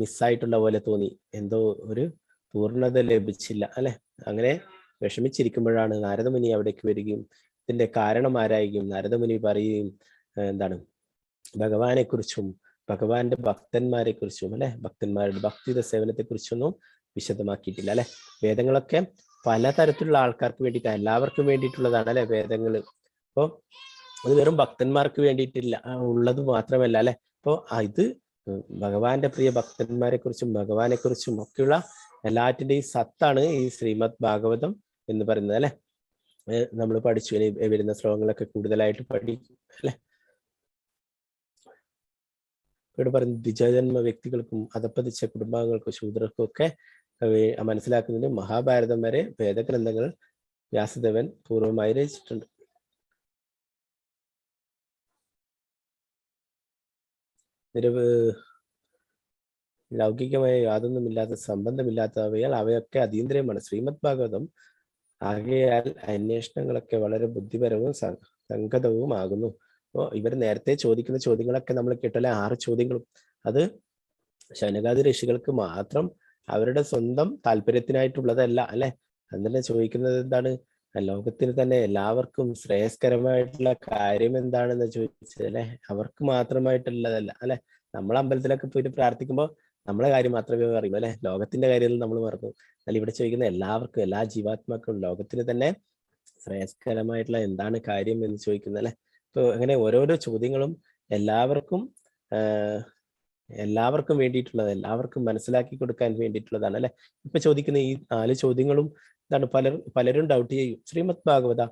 മിസ്സായിട്ടുള്ള പോലെ തോന്നി, എന്തോ ഒരു പൂർണ്ണത ലഭിച്ചില്ല അല്ലെ. അങ്ങനെ വിഷമിച്ചിരിക്കുമ്പോഴാണ് നാരദമുനി അവിടേക്ക് വരികയും ഇതിന്റെ കാരണം ആരായിരിക്കും നാരദമുനി പറയുകയും എന്താണ് ഭഗവാനെ കുറിച്ചും ഭഗവാന്റെ ഭക്തന്മാരെ കുറിച്ചും അല്ലെ, ഭക്തന്മാരുടെ ഭക്തിയുടെ സേവനത്തെ കുറിച്ചൊന്നും വിശദമാക്കിയിട്ടില്ല അല്ലെ. വേദങ്ങളൊക്കെ പലതരത്തിലുള്ള ആൾക്കാർക്ക് വേണ്ടിയിട്ടാണ്, എല്ലാവർക്കും വേണ്ടിയിട്ടുള്ളതാണ് അല്ലെ വേദങ്ങൾ. അപ്പോൾ അത് വെറും ഭക്തന്മാർക്ക് വേണ്ടിയിട്ടില്ല ഉള്ളത് മാത്രമല്ല അല്ലെ. അപ്പോൾ ഇത് ഭഗവാന്റെ പ്രിയ ഭക്തന്മാരെ കുറിച്ചും ഭഗവാനെ കുറിച്ചും ഒക്കെയുള്ള എല്ലാറ്റിന്റെയും സത്താണ് ഈ ശ്രീമദ് ഭാഗവതം എന്ന് പറയുന്നത് അല്ലെ. നമ്മൾ പഠിച്ചു, ഇനി വരുന്ന ശ്ലോകങ്ങളൊക്കെ കൂടുതലായിട്ട് പഠിക്കും അല്ലെ. ഇവിടെ പറയുന്നത് ദ്വിജജന്മ വ്യക്തികൾക്കും അധപ്പതിച്ച കുടുംബാംഗങ്ങൾക്കും ശൂദ്രർക്കും ഒക്കെ മനസ്സിലാക്കുന്നതിന് മഹാഭാരതം വരെ വേദഗ്രന്ഥങ്ങൾ വ്യാസദേവൻ പൂർവമായി രചിച്ചിട്ടുണ്ട്. ലൗകികമായ യാതൊന്നുമില്ലാത്ത സംബന്ധമില്ലാത്തവയാൽ അവയൊക്കെ അതീന്ദ്രിയമാണ് ശ്രീമദ് ഭാഗവതം. ആകയാൽ അന്വേഷണങ്ങളൊക്കെ വളരെ ബുദ്ധിപരവും സംഗതവുമാകുന്നു. അപ്പോൾ ഇവർ നേരത്തെ ചോദിക്കുന്ന ചോദ്യങ്ങളൊക്കെ നമ്മൾ കേട്ടല്ലേ, 6 ചോദ്യങ്ങളും അത് ശൗനകാദി ഋഷികൾക്ക് മാത്രം അവരുടെ സ്വന്തം താല്പര്യത്തിനായിട്ടുള്ളതല്ല അല്ലെ. അങ്ങനെ ചോദിക്കുന്നത് എന്താണ്? ലോകത്തിന് തന്നെ എല്ലാവർക്കും ശ്രേയസ്കരമായിട്ടുള്ള കാര്യം എന്താണെന്ന് ചോദിച്ചത് അല്ലെ. അവർക്ക് മാത്രമായിട്ടുള്ളതല്ല അല്ലെ. നമ്മൾ അമ്പലത്തിലൊക്കെ പോയിട്ട് പ്രാർത്ഥിക്കുമ്പോൾ നമ്മളെ കാര്യം മാത്രമേ അറിയൂ അല്ലെ, ലോകത്തിന്റെ കാര്യം നമ്മൾ മറന്നു. എന്നാൽ ഇവിടെ ചോദിക്കുന്ന എല്ലാവർക്കും, എല്ലാ ജീവാത്മാക്കളും ലോകത്തിന് തന്നെ ശ്രേയസ്കരമായിട്ടുള്ള എന്താണ് കാര്യം എന്ന് ചോദിക്കുന്നത് അല്ലെ. അപ്പോൾ അങ്ങനെ ഓരോരോ ചോദ്യങ്ങളും എല്ലാവർക്കും വേണ്ടിയിട്ടുള്ളത്, എല്ലാവർക്കും മനസ്സിലാക്കി കൊടുക്കാൻ വേണ്ടിയിട്ടുള്ളതാണ് അല്ലെ. ഇപ്പൊ ചോദിക്കുന്ന ഈ 4 ചോദ്യങ്ങളും എന്താണ്, പലരും ഡൗട്ട് ചെയ്യും ശ്രീമദ് ഭാഗവത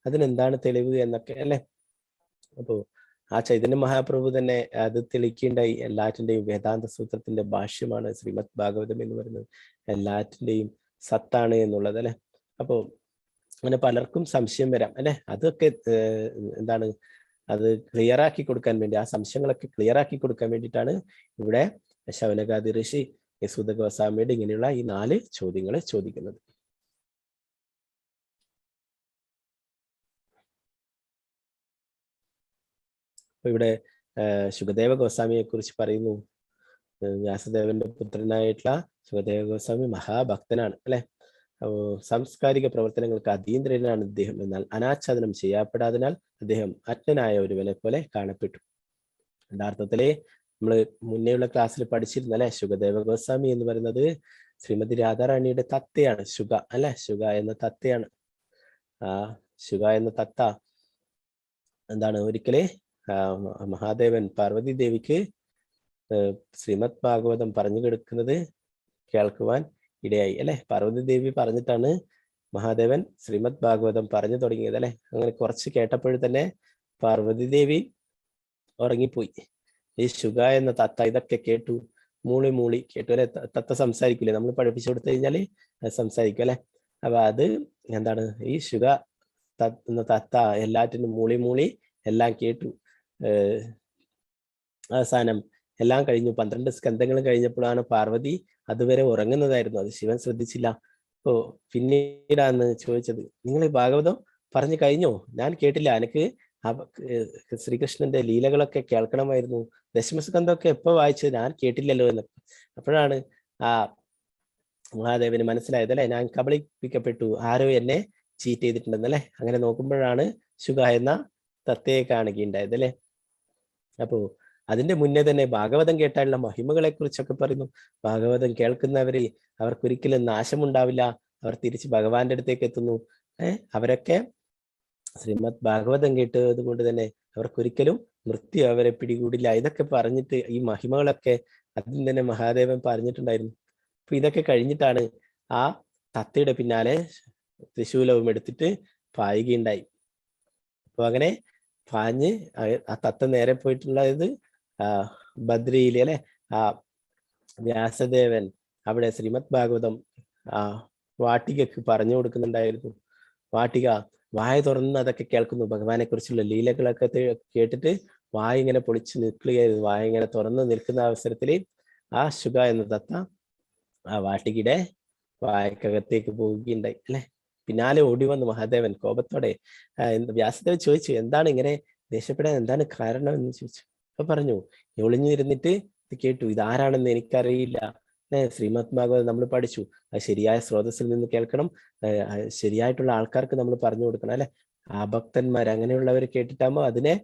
അതിനെന്താണ് തെളിവ് എന്നൊക്കെ അല്ലെ. അപ്പോ ആ ചൈതന്യ മഹാപ്രഭു തന്നെ അത് തെളിക്കേണ്ടായി. എല്ലാറ്റിന്റെയും വേദാന്ത സൂത്രത്തിന്റെ ഭാഷ്യമാണ് ശ്രീമദ് ഭാഗവതം എന്ന് പറയുന്നത്. എല്ലാറ്റിന്റെയും സത്താണ് എന്നുള്ളത് അല്ലെ. അപ്പോ അങ്ങനെ പലർക്കും സംശയം വരാം അല്ലെ. അതൊക്കെ എന്താണ്, അത് ക്ലിയർ ആക്കി കൊടുക്കാൻ വേണ്ടി, ആ സംശയങ്ങളൊക്കെ ക്ലിയർ ആക്കി കൊടുക്കാൻ വേണ്ടിയിട്ടാണ് ഇവിടെ ശൗനകാദി ഋഷി സൂത ഗോസ്വാമിയുടെ ഇങ്ങനെയുള്ള ഈ 4 ചോദ്യങ്ങൾ ചോദിക്കുന്നത്. അപ്പൊ ഇവിടെ ശുകദേവ ഗോസ്വാമിയെ കുറിച്ച് പറയുന്നു. വ്യാസദേവന്റെ പുത്രനായിട്ടുള്ള ശുകദേവ ഗോസ്വാമി മഹാഭക്തനാണ് അല്ലെ. സാംസ്കാരിക പ്രവർത്തനങ്ങൾക്ക് അതീന്ദ്രനാണ് അദ്ദേഹം. എന്നാൽ അനാച്ഛാദനം ചെയ്യപ്പെടാതിനാൽ അദ്ദേഹം അജ്ഞനായ ഒരുവനെ പോലെ കാണപ്പെട്ടു. യഥാർത്ഥത്തില് നമ്മള് മുന്നേയുള്ള ക്ലാസ്സിൽ പഠിച്ചിരുന്ന അല്ലെ, ശുകദേവ ഗോസ്വാമി എന്ന് പറയുന്നത് ശ്രീമതി രാധാറാണിയുടെ തത്തയാണ്. ശുക അല്ലെ, ശുക എന്ന തത്തയാണ്. ആ ശുക എന്ന തത്ത എന്താണ്, ഒരിക്കലേ മഹാദേവൻ പാർവതി ദേവിക്ക് ശ്രീമദ് ഭാഗവതം പറഞ്ഞു കൊടുക്കുന്നത് കേൾക്കുവാൻ ഇടയായി അല്ലെ. പാർവതി ദേവി പറഞ്ഞിട്ടാണ് മഹാദേവൻ ശ്രീമദ് ഭാഗവതം പറഞ്ഞു തുടങ്ങിയത് അല്ലെ. അങ്ങനെ കുറച്ച് കേട്ടപ്പോഴും തന്നെ പാർവതി ദേവി ഉറങ്ങിപ്പോയി. ഈ ശുക എന്ന തത്ത ഇതൊക്കെ കേട്ടു, മൂളി മൂളി കേട്ടു അല്ലെ. തത്ത സംസാരിക്കില്ലേ, നമ്മൾ പഠിപ്പിച്ചു കൊടുത്തു കഴിഞ്ഞാല് സംസാരിക്കും അല്ലെ. അപ്പൊ അത് എന്താണ്, ഈ ശുക എന്ന തത്ത എല്ലാറ്റിനും മൂളി മൂളി എല്ലാം കേട്ടു. അവസാനം എല്ലാം കഴിഞ്ഞു. 12 സ്കന്ധങ്ങൾ കഴിഞ്ഞപ്പോഴാണ് പാർവതി അതുവരെ ഉറങ്ങുന്നതായിരുന്നു. അത് ശിവൻ ശ്രദ്ധിച്ചില്ല. അപ്പോ പിന്നീടാണ് ചോദിച്ചത്, നിങ്ങൾ ഈ ഭാഗവതം പറഞ്ഞു കഴിഞ്ഞോ? ഞാൻ കേട്ടില്ല, എനിക്ക് ശ്രീകൃഷ്ണന്റെ ലീലകളൊക്കെ കേൾക്കണമായിരുന്നു. ദശമസ്കന്ധമൊക്കെ എപ്പോ വായിച്ചത്, ഞാൻ കേട്ടില്ലല്ലോ എന്ന്. അപ്പോഴാണ് ആ മഹാദേവന് മനസ്സിലായത് അല്ലെ, ഞാൻ കബളിപ്പിക്കപ്പെട്ടു, ആരോ എന്നെ ചീറ്റ് ചെയ്തിട്ടുണ്ടെന്നല്ലേ. അങ്ങനെ നോക്കുമ്പോഴാണ് ശുക എന്ന തത്തയെ കാണുകയുണ്ടായത് അല്ലെ. അപ്പോ അതിന്റെ മുന്നേ തന്നെ ഭാഗവതം കേട്ടാലുള്ള മഹിമകളെ കുറിച്ചൊക്കെ പറയുന്നു. ഭാഗവതം കേൾക്കുന്നവരിൽ അവർക്കൊരിക്കലും നാശമുണ്ടാവില്ല, അവർ തിരിച്ച് ഭഗവാന്റെ അടുത്തേക്ക് എത്തുന്നു. അവരൊക്കെ ശ്രീമദ് ഭാഗവതം കേട്ടത് കൊണ്ട് തന്നെ അവർക്കൊരിക്കലും മൃത്യു അവരെ പിടികൂടില്ല. ഇതൊക്കെ പറഞ്ഞിട്ട് ഈ മഹിമകളൊക്കെ അതിൽ തന്നെ മഹാദേവൻ പറഞ്ഞിട്ടുണ്ടായിരുന്നു. അപ്പൊ ഇതൊക്കെ കഴിഞ്ഞിട്ടാണ് ആ തത്തയുടെ പിന്നാലെ ത്രിശൂലവും എടുത്തിട്ട് പായുകയുണ്ടായി. അപ്പൊ അങ്ങനെ പാഞ്ഞ് ആ തത്ത നേരെ പോയിട്ടുള്ളത് ബദ്രിയിലെ അല്ലെ, ആ വ്യാസദേവൻ അവിടെ ശ്രീമദ് ഭാഗവതം വാട്ടികക്ക് പറഞ്ഞു കൊടുക്കുന്നുണ്ടായിരുന്നു. വാട്ടിക വായ തുറന്ന് അതൊക്കെ കേൾക്കുന്നു. ഭഗവാനെ കുറിച്ചുള്ള ലീലകളൊക്കെ കേട്ടിട്ട് വായ ഇങ്ങനെ പൊളിച്ച് നിൽക്കുകയായിരുന്നു. വായ ഇങ്ങനെ തുറന്ന് നിൽക്കുന്ന അവസരത്തിൽ ആ ശുക എന്ന തത്ത ആ വാട്ടികയുടെ വായക്കകത്തേക്ക് പോവുകയുണ്ടായി അല്ലെ. പിന്നാലെ ഓടി വന്നു മഹാദേവൻ കോപത്തോടെ. വ്യാസദേവൻ ചോദിച്ചു, എന്താണ് ഇങ്ങനെ ദേഷ്യപ്പെടാൻ, എന്താണ് കാരണം എന്ന് ചോദിച്ചു. അപ്പൊ പറഞ്ഞു, ഒളിഞ്ഞിരുന്നിട്ട് ഇത് കേട്ടു, ഇതാരാണെന്ന് എനിക്കറിയില്ല. ശ്രീമദ് ഭാഗവതം നമ്മൾ പഠിച്ചു, അത് ശരിയായ സ്രോതസ്സിൽ നിന്ന് കേൾക്കണം, ശരിയായിട്ടുള്ള ആൾക്കാർക്ക് നമ്മൾ പറഞ്ഞു കൊടുക്കണം അല്ലെ. ആ ഭക്തന്മാർ അങ്ങനെയുള്ളവർ കേട്ടിട്ടാകുമ്പോൾ അതിനെ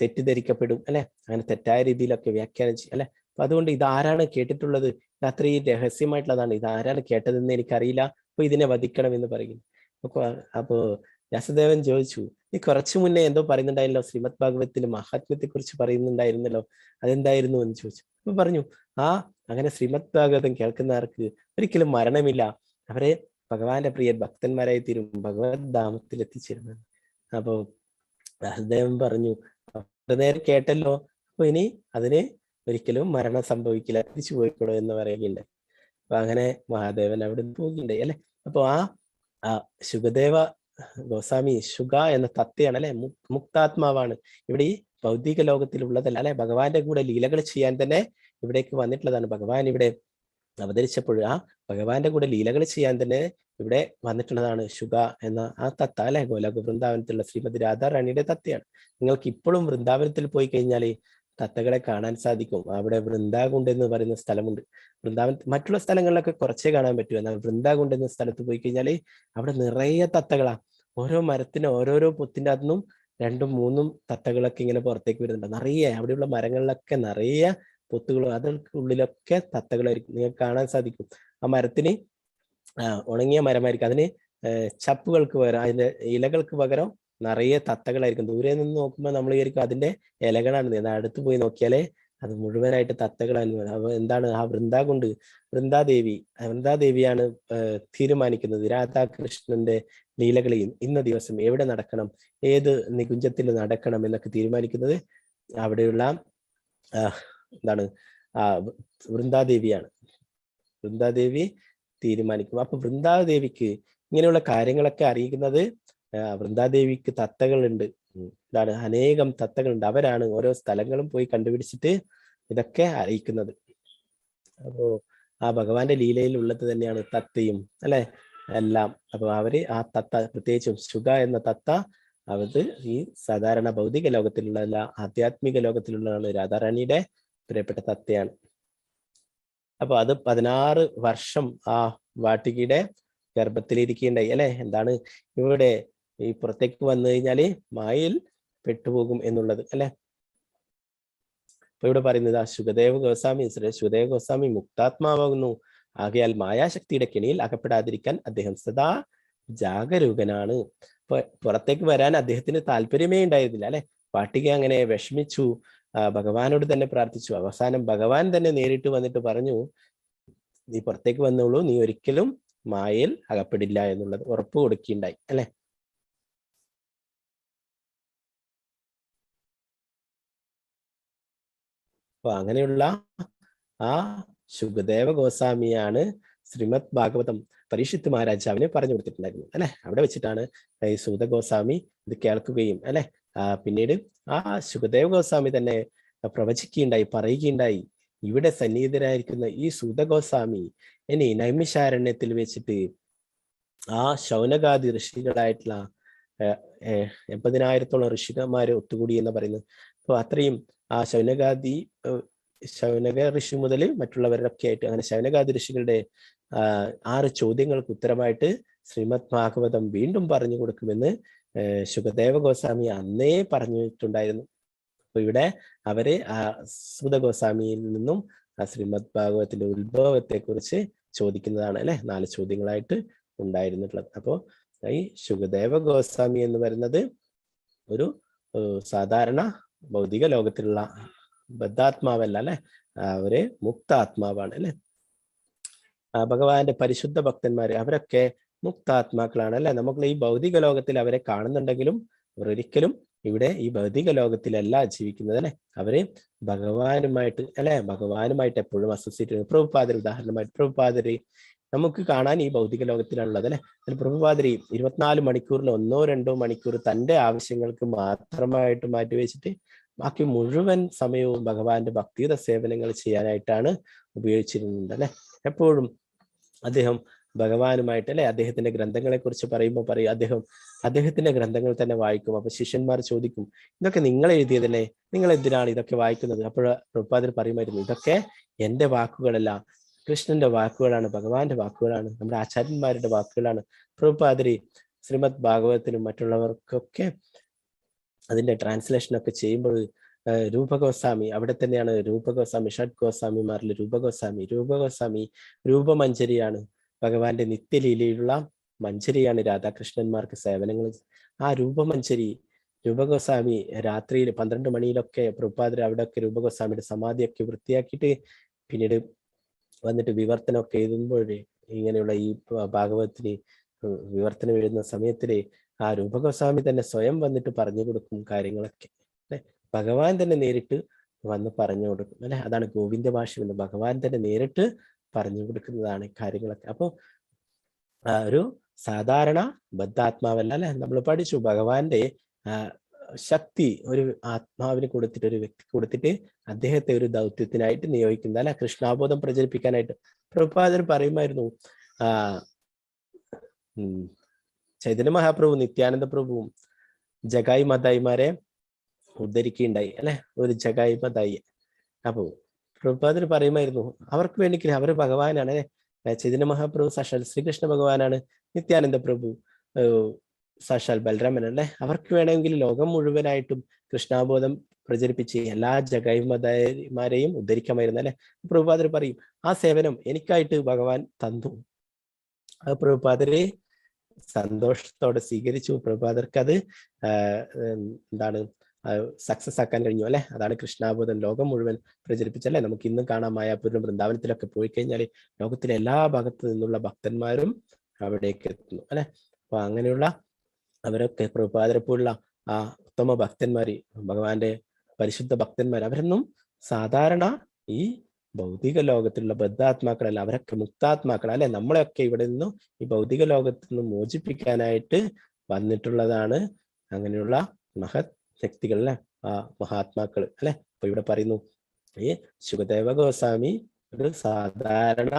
തെറ്റിദ്ധരിക്കപ്പെടും അല്ലെ. അങ്ങനെ തെറ്റായ രീതിയിലൊക്കെ വ്യാഖ്യാനം ചെയ്യും അല്ലെ. അപ്പൊ അതുകൊണ്ട് ഇതാരാണ് കേട്ടിട്ടുള്ളത്, ഇത് അത്രയും രഹസ്യമായിട്ടുള്ളതാണ്, ഇതാരാണ് കേട്ടതെന്ന് എനിക്കറിയില്ല, അപ്പൊ ഇതിനെ വധിക്കണം എന്ന് പറയുന്നു. അപ്പോ വ്യാസദേവൻ ചോദിച്ചു, നീ കുറച്ചു മുന്നേ എന്തോ പറയുന്നുണ്ടായിരുന്നല്ലോ, ശ്രീമദ് ഭാഗവതത്തിന്റെ മഹാത്മ്യത്തെ കുറിച്ച് പറയുന്നുണ്ടായിരുന്നല്ലോ, അതെന്തായിരുന്നു എന്ന് ചോദിച്ചു. അപ്പൊ പറഞ്ഞു, അങ്ങനെ ശ്രീമദ് ഭാഗവതം കേൾക്കുന്നവർക്ക് ഒരിക്കലും മരണമില്ല, അവരെ ഭഗവാന്റെ പ്രിയ ഭക്തന്മാരായി തീരും, ഭഗവത് ധാമത്തിൽ എത്തിച്ചേരുന്നത്. അപ്പോ വ്യാസദേവൻ പറഞ്ഞു, നേരെ കേട്ടല്ലോ, അപ്പൊ ഇനി അതിന് ഒരിക്കലും മരണം സംഭവിക്കില്ല, തിരിച്ചു പോയിക്കോളൂ എന്ന് പറയുകയുണ്ടായി. അപ്പൊ അങ്ങനെ മഹാദേവൻ അവിടെ പോകുകയുണ്ടായി അല്ലെ. അപ്പൊ ആ ശുകദേവ ഗോസ്വാമി ശുക എന്ന തത്തയാണ് അല്ലെ, മുക്താത്മാവാണ്. ഇവിടെ ഈ ഭൗതിക ലോകത്തിലുള്ളതല്ല അല്ലെ, ഭഗവാന്റെ കൂടെ ലീലകൾ ചെയ്യാൻ തന്നെ ഇവിടേക്ക് വന്നിട്ടുള്ളതാണ്. ഭഗവാൻ ഇവിടെ അവതരിച്ചപ്പോൾ ആ ഭഗവാന്റെ കൂടെ ലീലകൾ ചെയ്യാൻ തന്നെ ഇവിടെ വന്നിട്ടുള്ളതാണ് ശുക എന്ന ആ തത്ത അല്ലെ. ഗോലോക വൃന്ദാവനത്തിലുള്ള ശ്രീമതി രാധാറാണിയുടെ തത്തയാണ്. നിങ്ങൾക്ക് ഇപ്പോഴും വൃന്ദാവനത്തിൽ പോയി കഴിഞ്ഞാൽ തത്തകളെ കാണാൻ സാധിക്കും. അവിടെ വൃന്ദാകുണ്ട് എന്ന് പറയുന്ന സ്ഥലമുണ്ട്. വൃന്ദാവൻ മറ്റുള്ള സ്ഥലങ്ങളിലൊക്കെ കുറച്ചേ കാണാൻ പറ്റൂ, എന്നാൽ വൃന്ദാകുണ്ട് എന്ന സ്ഥലത്ത് പോയി കഴിഞ്ഞാൽ അവിടെ നിറയെ തത്തകളാ. ഓരോ മരത്തിന് ഓരോരോ പൊത്തിന്റെ അതൊന്നും 2ഉം 3ഉം തത്തകളൊക്കെ ഇങ്ങനെ പുറത്തേക്ക് വരുന്നുണ്ട്. നിറയെ അവിടെയുള്ള മരങ്ങളിലൊക്കെ നിറയെ പൊത്തുകളും അതിനുള്ളിലൊക്കെ തത്തകളായിരിക്കും നിങ്ങൾക്ക് കാണാൻ സാധിക്കും. ആ മരത്തിന് ഉണങ്ങിയ മരമായിരിക്കും, അതിന് ചപ്പുകൾക്ക് പകരം, അതിന്റെ ഇലകൾക്ക് പകരം നിറയെ തത്തകളായിരിക്കും. ദൂരെ നിന്ന് നോക്കുമ്പോൾ നമ്മൾ വിചാരിക്കും അതിന്റെ ഇലകളാണ്, അടുത്ത് പോയി നോക്കിയാലേ അത് മുഴുവനായിട്ട് തത്തകളാണ്. അപ്പൊ എന്താണ് ആ വൃന്ദാകുണ്ട്, വൃന്ദാദേവിയാണ് തീരുമാനിക്കുന്നത് രാധാകൃഷ്ണന്റെ ലീലകളെയും ഇന്ന ദിവസം എവിടെ നടക്കണം, ഏത് നികുഞ്ചത്തിൽ നടക്കണം എന്നൊക്കെ തീരുമാനിക്കുന്നത് അവിടെയുള്ള എന്താണ് വൃന്ദാദേവിയാണ്. വൃന്ദാദേവി തീരുമാനിക്കും. അപ്പൊ വൃന്ദാദേവിക്ക് ഇങ്ങനെയുള്ള കാര്യങ്ങളൊക്കെ അറിയിക്കുന്നത് വൃന്ദാദേവിക്ക് തത്തകളുണ്ട്. എന്താണ് അനേകം തത്തകളുണ്ട്. അവരാണ് ഓരോ സ്ഥലങ്ങളും പോയി കണ്ടുപിടിച്ചിട്ട് ഇതൊക്കെ അറിയിക്കുന്നത്. അപ്പോ ആ ഭഗവാന്റെ ലീലയിൽ ഉള്ളത് തന്നെയാണ് തത്തയും അല്ലെ എല്ലാം. അപ്പൊ അവര് ആ തത്ത, പ്രത്യേകിച്ചും ശുഗ എന്ന തത്ത, അത് ഈ സാധാരണ ഭൗതിക ലോകത്തിലുള്ള ആധ്യാത്മിക ലോകത്തിലുള്ളതാണ്. രാധാറാണിയുടെ പ്രിയപ്പെട്ട തത്തയാണ്. അപ്പൊ അത് 16 വർഷം ആ വാട്ടികയുടെ ഗർഭത്തിലിരിക്കുകയുണ്ടായി അല്ലെ. എന്താണ് ഇവിടെ ഈ പുറത്തേക്ക് വന്നു കഴിഞ്ഞാല് മായയിൽ പെട്ടുപോകും എന്നുള്ളത് അല്ലെ. അപ്പൊ ഇവിടെ പറയുന്നത് ശുകദേവ ഗോസ്വാമി മുക്താത്മാവാകുന്നു. ആകയാൽ മായാശക്തിയുടെ കെണിയിൽ അകപ്പെടാതിരിക്കാൻ അദ്ദേഹം സദാ ജാഗരൂകനാണ്. അപ്പൊ പുറത്തേക്ക് വരാൻ അദ്ദേഹത്തിന് താല്പര്യമേ ഉണ്ടായിരുന്നില്ല അല്ലെ. വാട്ടിക അങ്ങനെ വിഷമിച്ചു, ഭഗവാനോട് തന്നെ പ്രാർത്ഥിച്ചു. അവസാനം ഭഗവാൻ തന്നെ നേരിട്ട് വന്നിട്ട് പറഞ്ഞു, നീ പുറത്തേക്ക് വന്നോളൂ, നീ ഒരിക്കലും മായയിൽ അകപ്പെടില്ല എന്നുള്ളത് ഉറപ്പ് കൊടുക്കുകയുണ്ടായി അല്ലെ. അപ്പൊ അങ്ങനെയുള്ള ആ ശുകദേവ ഗോസ്വാമിയാണ് ശ്രീമദ് ഭാഗവതം പരീക്ഷിത്ത് മഹാരാജാവിന് പറഞ്ഞു കൊടുത്തിട്ടുണ്ടായിരുന്നത് അല്ലെ. അവിടെ വെച്ചിട്ടാണ് ഈ സൂത ഗോസ്വാമി ഇത് കേൾക്കുകയും അല്ലെ പിന്നീട് ആ ശുകദേവ ഗോസ്വാമി തന്നെ പ്രവചിക്കുകയുണ്ടായി, പറയുകയുണ്ടായി, ഇവിടെ സന്നിഹിതരായിരിക്കുന്ന ഈ സൂത ഗോസ്വാമി ഇനി നൈമിഷാരണ്യത്തിൽ വെച്ചിട്ട് ആ ശൗനകാദി ഋഷികളായിട്ടുള്ള 80,000-ഓളം ഋഷികന്മാരെ ഒത്തുകൂടി എന്ന് പറയുന്നത്. അപ്പൊ അത്രയും ആ ശൗനക ഋഷി മുതൽ മറ്റുള്ളവരൊക്കെ ആയിട്ട് അങ്ങനെ ശൗനകാദി ഋഷികളുടെ 6 ചോദ്യങ്ങൾക്ക് ഉത്തരമായിട്ട് ശ്രീമദ് ഭാഗവതം വീണ്ടും പറഞ്ഞു കൊടുക്കുമെന്ന് ശുകദേവ ഗോസ്വാമി അന്നേ പറഞ്ഞിട്ടുണ്ടായിരുന്നു. അപ്പൊ ഇവിടെ അവര് ആ സൂത ഗോസ്വാമിയിൽ നിന്നും ആ ശ്രീമദ് ഭാഗവതത്തിന്റെ ഉത്ഭവത്തെ കുറിച്ച് ചോദിക്കുന്നതാണ് അല്ലെ 4 ചോദ്യങ്ങളായിട്ട് ഉണ്ടായിരുന്നിട്ടുള്ളത്. അപ്പോ ഈ ശുകദേവ ഗോസ്വാമി എന്ന് പറയുന്നത് ഒരു സാധാരണ ഭൗതിക ലോകത്തിലുള്ള ബദ്ധാത്മാവല്ല അല്ലെ, അവര് മുക്താത്മാവാണ് അല്ലെ. ഭഗവാന്റെ പരിശുദ്ധ ഭക്തന്മാര് അവരൊക്കെ മുക്താത്മാക്കളാണ് അല്ലെ. നമുക്ക് ഈ ഭൗതിക ലോകത്തിൽ അവരെ കാണുന്നുണ്ടെങ്കിലും അവർ ഒരിക്കലും ഇവിടെ ഈ ഭൗതിക ലോകത്തിലല്ല ജീവിക്കുന്നത് അല്ലെ. അവര് ഭഗവാനുമായിട്ട് അല്ലെ, ഭഗവാനുമായിട്ട് എപ്പോഴും അസോസിയേറ്റ് ചെയ്യുന്നത്. പ്രഭുപാദര് ഉദാഹരണമായിട്ട്, പ്രഭുപാദര് നമുക്ക് കാണാൻ ഈ ഭൗതിക ലോകത്തിലാണുള്ളത് അല്ലെ. പ്രഭുപാദരി 24 മണിക്കൂറിൽ 1-2 മണിക്കൂർ തന്റെ ആവശ്യങ്ങൾക്ക് മാത്രമായിട്ട് മാറ്റിവെച്ചിട്ട് ബാക്കി മുഴുവൻ സമയവും ഭഗവാന്റെ ഭക്തിയുത സേവനങ്ങൾ ചെയ്യാനായിട്ടാണ് ഉപയോഗിച്ചിരുന്നത് അല്ലെ. എപ്പോഴും അദ്ദേഹം ഭഗവാനുമായിട്ട് അല്ലെ. അദ്ദേഹത്തിന്റെ ഗ്രന്ഥങ്ങളെ കുറിച്ച് പറയുമ്പോൾ പറയും, അദ്ദേഹത്തിന്റെ ഗ്രന്ഥങ്ങൾ തന്നെ വായിക്കും. അപ്പൊ ശിഷ്യന്മാർ ചോദിക്കും, ഇതൊക്കെ നിങ്ങൾ എഴുതിയതല്ലേ, നിങ്ങൾ എന്തിനാണ് ഇതൊക്കെ വായിക്കുന്നത്? അപ്പോൾ പ്രഭുപാദർ പറയുമായിരുന്നു, ഇതൊക്കെ എന്റെ വാക്കുകളല്ല, കൃഷ്ണന്റെ വാക്കുകളാണ്, ഭഗവാന്റെ വാക്കുകളാണ്, നമ്മുടെ ആചാര്യന്മാരുടെ വാക്കുകളാണ്. പ്രഭുപാദരി ശ്രീമദ് ഭാഗവതത്തിനും മറ്റുള്ളവർക്കൊക്കെ അതിന്റെ ട്രാൻസ്ലേഷൻ ഒക്കെ ചെയ്യുമ്പോൾ രൂപഗോസ്വാമി അവിടെ തന്നെയാണ്. രൂപഗോസ്വാമി ഷഡ് ഗോസ്വാമിമാരിൽ രൂപഗോസ്വാമി രൂപമഞ്ജരിയാണ്. ഭഗവാന്റെ നിത്യലീലയിലുള്ള മഞ്ജരിയാണ് രാധാകൃഷ്ണന്മാർക്ക് സേവനങ്ങൾ. ആ രൂപഗോസ്വാമി രാത്രിയിൽ 12 മണിയിലൊക്കെ പ്രഭുപാദർ അവിടെയൊക്കെ രൂപഗോസ്വാമിയുടെ സമാധിയൊക്കെ വൃത്തിയാക്കിയിട്ട് പിന്നീട് വന്നിട്ട് വിവർത്തനമൊക്കെ എഴുതുമ്പോഴേ ഇങ്ങനെയുള്ള ഈ ഭാഗവതത്തിന് വിവർത്തനം എഴുതുന്ന സമയത്തില് ആ രൂപഗോസ്വാമി തന്നെ സ്വയം വന്നിട്ട് പറഞ്ഞു കൊടുക്കും കാര്യങ്ങളൊക്കെ അല്ലെ. ഭഗവാൻ തന്നെ നേരിട്ട് വന്ന് പറഞ്ഞു കൊടുക്കും അല്ലെ. അതാണ് ഗോവിന്ദ ഭാഷ്യം എന്ന്, ഭഗവാൻ തന്നെ നേരിട്ട് പറഞ്ഞു കൊടുക്കുന്നതാണ് കാര്യങ്ങളൊക്കെ. അപ്പൊ ഒരു സാധാരണ ബദ്ധാത്മാവല്ല അല്ലെ. നമ്മൾ പഠിച്ചു ഭഗവാന്റെ ശക്തി ഒരു ആത്മാവിന് കൊടുത്തിട്ട്, ഒരു വ്യക്തി കൊടുത്തിട്ട് അദ്ദേഹത്തെ ഒരു ദൗത്യത്തിനായിട്ട് നിയോഗിക്കുന്നത് അല്ലെ, കൃഷ്ണാബോധം പ്രചരിപ്പിക്കാനായിട്ട്. പ്രഭുപാദർ പറയുമായിരുന്നു, ചൈതന്യ മഹാപ്രഭു നിത്യാനന്ദ പ്രഭുവും ജഗായി മതായിമാരെ ഉദ്ധരിക്കുകയുണ്ടായി അല്ലെ, ഒരു ജഗായി മതായി. അപ്പോ പ്രഭുപാദർ പറയുമായിരുന്നു, അവർക്ക് വേണ്ടി അവർ ഭഗവാനാണ് അല്ലെ. ചൈതന്യ മഹാപ്രഭു സാക്ഷാൽ ശ്രീകൃഷ്ണ ഭഗവാനാണ്, നിത്യാനന്ദ പ്രഭു സാക്ഷാൽ ബലരാമൻ അല്ലെ. അവർക്ക് വേണമെങ്കിൽ ലോകം മുഴുവനായിട്ടും കൃഷ്ണാബോധം പ്രചരിപ്പിച്ച് എല്ലാ ജഗായി മതായിമാരെയും ഉദ്ധരിക്കാമായിരുന്നു അല്ലെ. പ്രഭുപാദർ പറയും, ആ സേവനം എനിക്കായിട്ട് ഭഗവാൻ തന്നു. ആ പ്രഭുപാദരെ സന്തോഷത്തോടെ സ്വീകരിച്ചു. പ്രഭുപാദർക്ക് അത് എന്താണ് സക്സസ് ആക്കാൻ കഴിഞ്ഞു അല്ലെ. അതാണ് കൃഷ്ണാബോധം ലോകം മുഴുവൻ പ്രചരിപ്പിച്ചല്ലേ. നമുക്ക് ഇന്നും കാണാം മായാപൂരിലും വൃന്ദാവനത്തിലൊക്കെ പോയി കഴിഞ്ഞാൽ ലോകത്തിലെ എല്ലാ ഭാഗത്തു നിന്നുള്ള ഭക്തന്മാരും അവിടേക്ക് എത്തുന്നു അല്ലെ. അപ്പൊ അങ്ങനെയുള്ള അവരൊക്കെ പ്രഭുപാദരെപ്പോലുള്ള ആ ഉത്തമ ഭക്തന്മാര്, ഭഗവാന്റെ പരിശുദ്ധ ഭക്തന്മാർ, അവരൊന്നും സാധാരണ ഈ ഭൗതിക ലോകത്തിലുള്ള ബദ്ധാത്മാക്കളല്ല, അവരൊക്കെ മുക്താത്മാക്കൾ അല്ലെ. നമ്മളെയൊക്കെ ഇവിടെ നിന്നും ഈ ഭൗതിക ലോകത്തിൽ നിന്ന് മോചിപ്പിക്കാനായിട്ട് വന്നിട്ടുള്ളതാണ് അങ്ങനെയുള്ള മഹത് ശക്തികൾ അല്ലെ, ആ മഹാത്മാക്കൾ അല്ലെ. അപ്പൊ ഇവിടെ പറയുന്നു ഈ ശുകദേവ ഗോസ്വാമി ഒരു സാധാരണ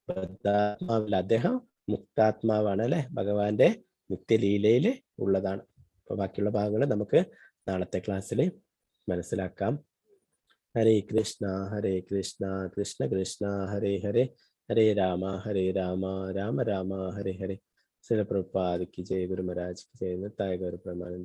ബദ്ധാത്മാവില്ല, അദ്ദേഹം മുക്താത്മാവാണ് അല്ലെ, ഭഗവാന്റെ നിത്യലീലയിൽ ഉള്ളതാണ്. അപ്പൊ ബാക്കിയുള്ള ഭാഗങ്ങൾ നമുക്ക് നാളത്തെ ക്ലാസ്സിൽ മനസ്സിലാക്കാം. ഹരേ കൃഷ്ണ കൃഷ്ണ കൃഷ്ണ ഹരേ ഹരേ, ഹരേ രാമ രാമ രാമ ഹരേ ഹരേ. ശ്രീല പ്രഭുപാദ് കി ജയ, ഗുരു മഹാരാജ് കി ജയ. നിത്തായ ഗൗര പ്രമാനന്ദ.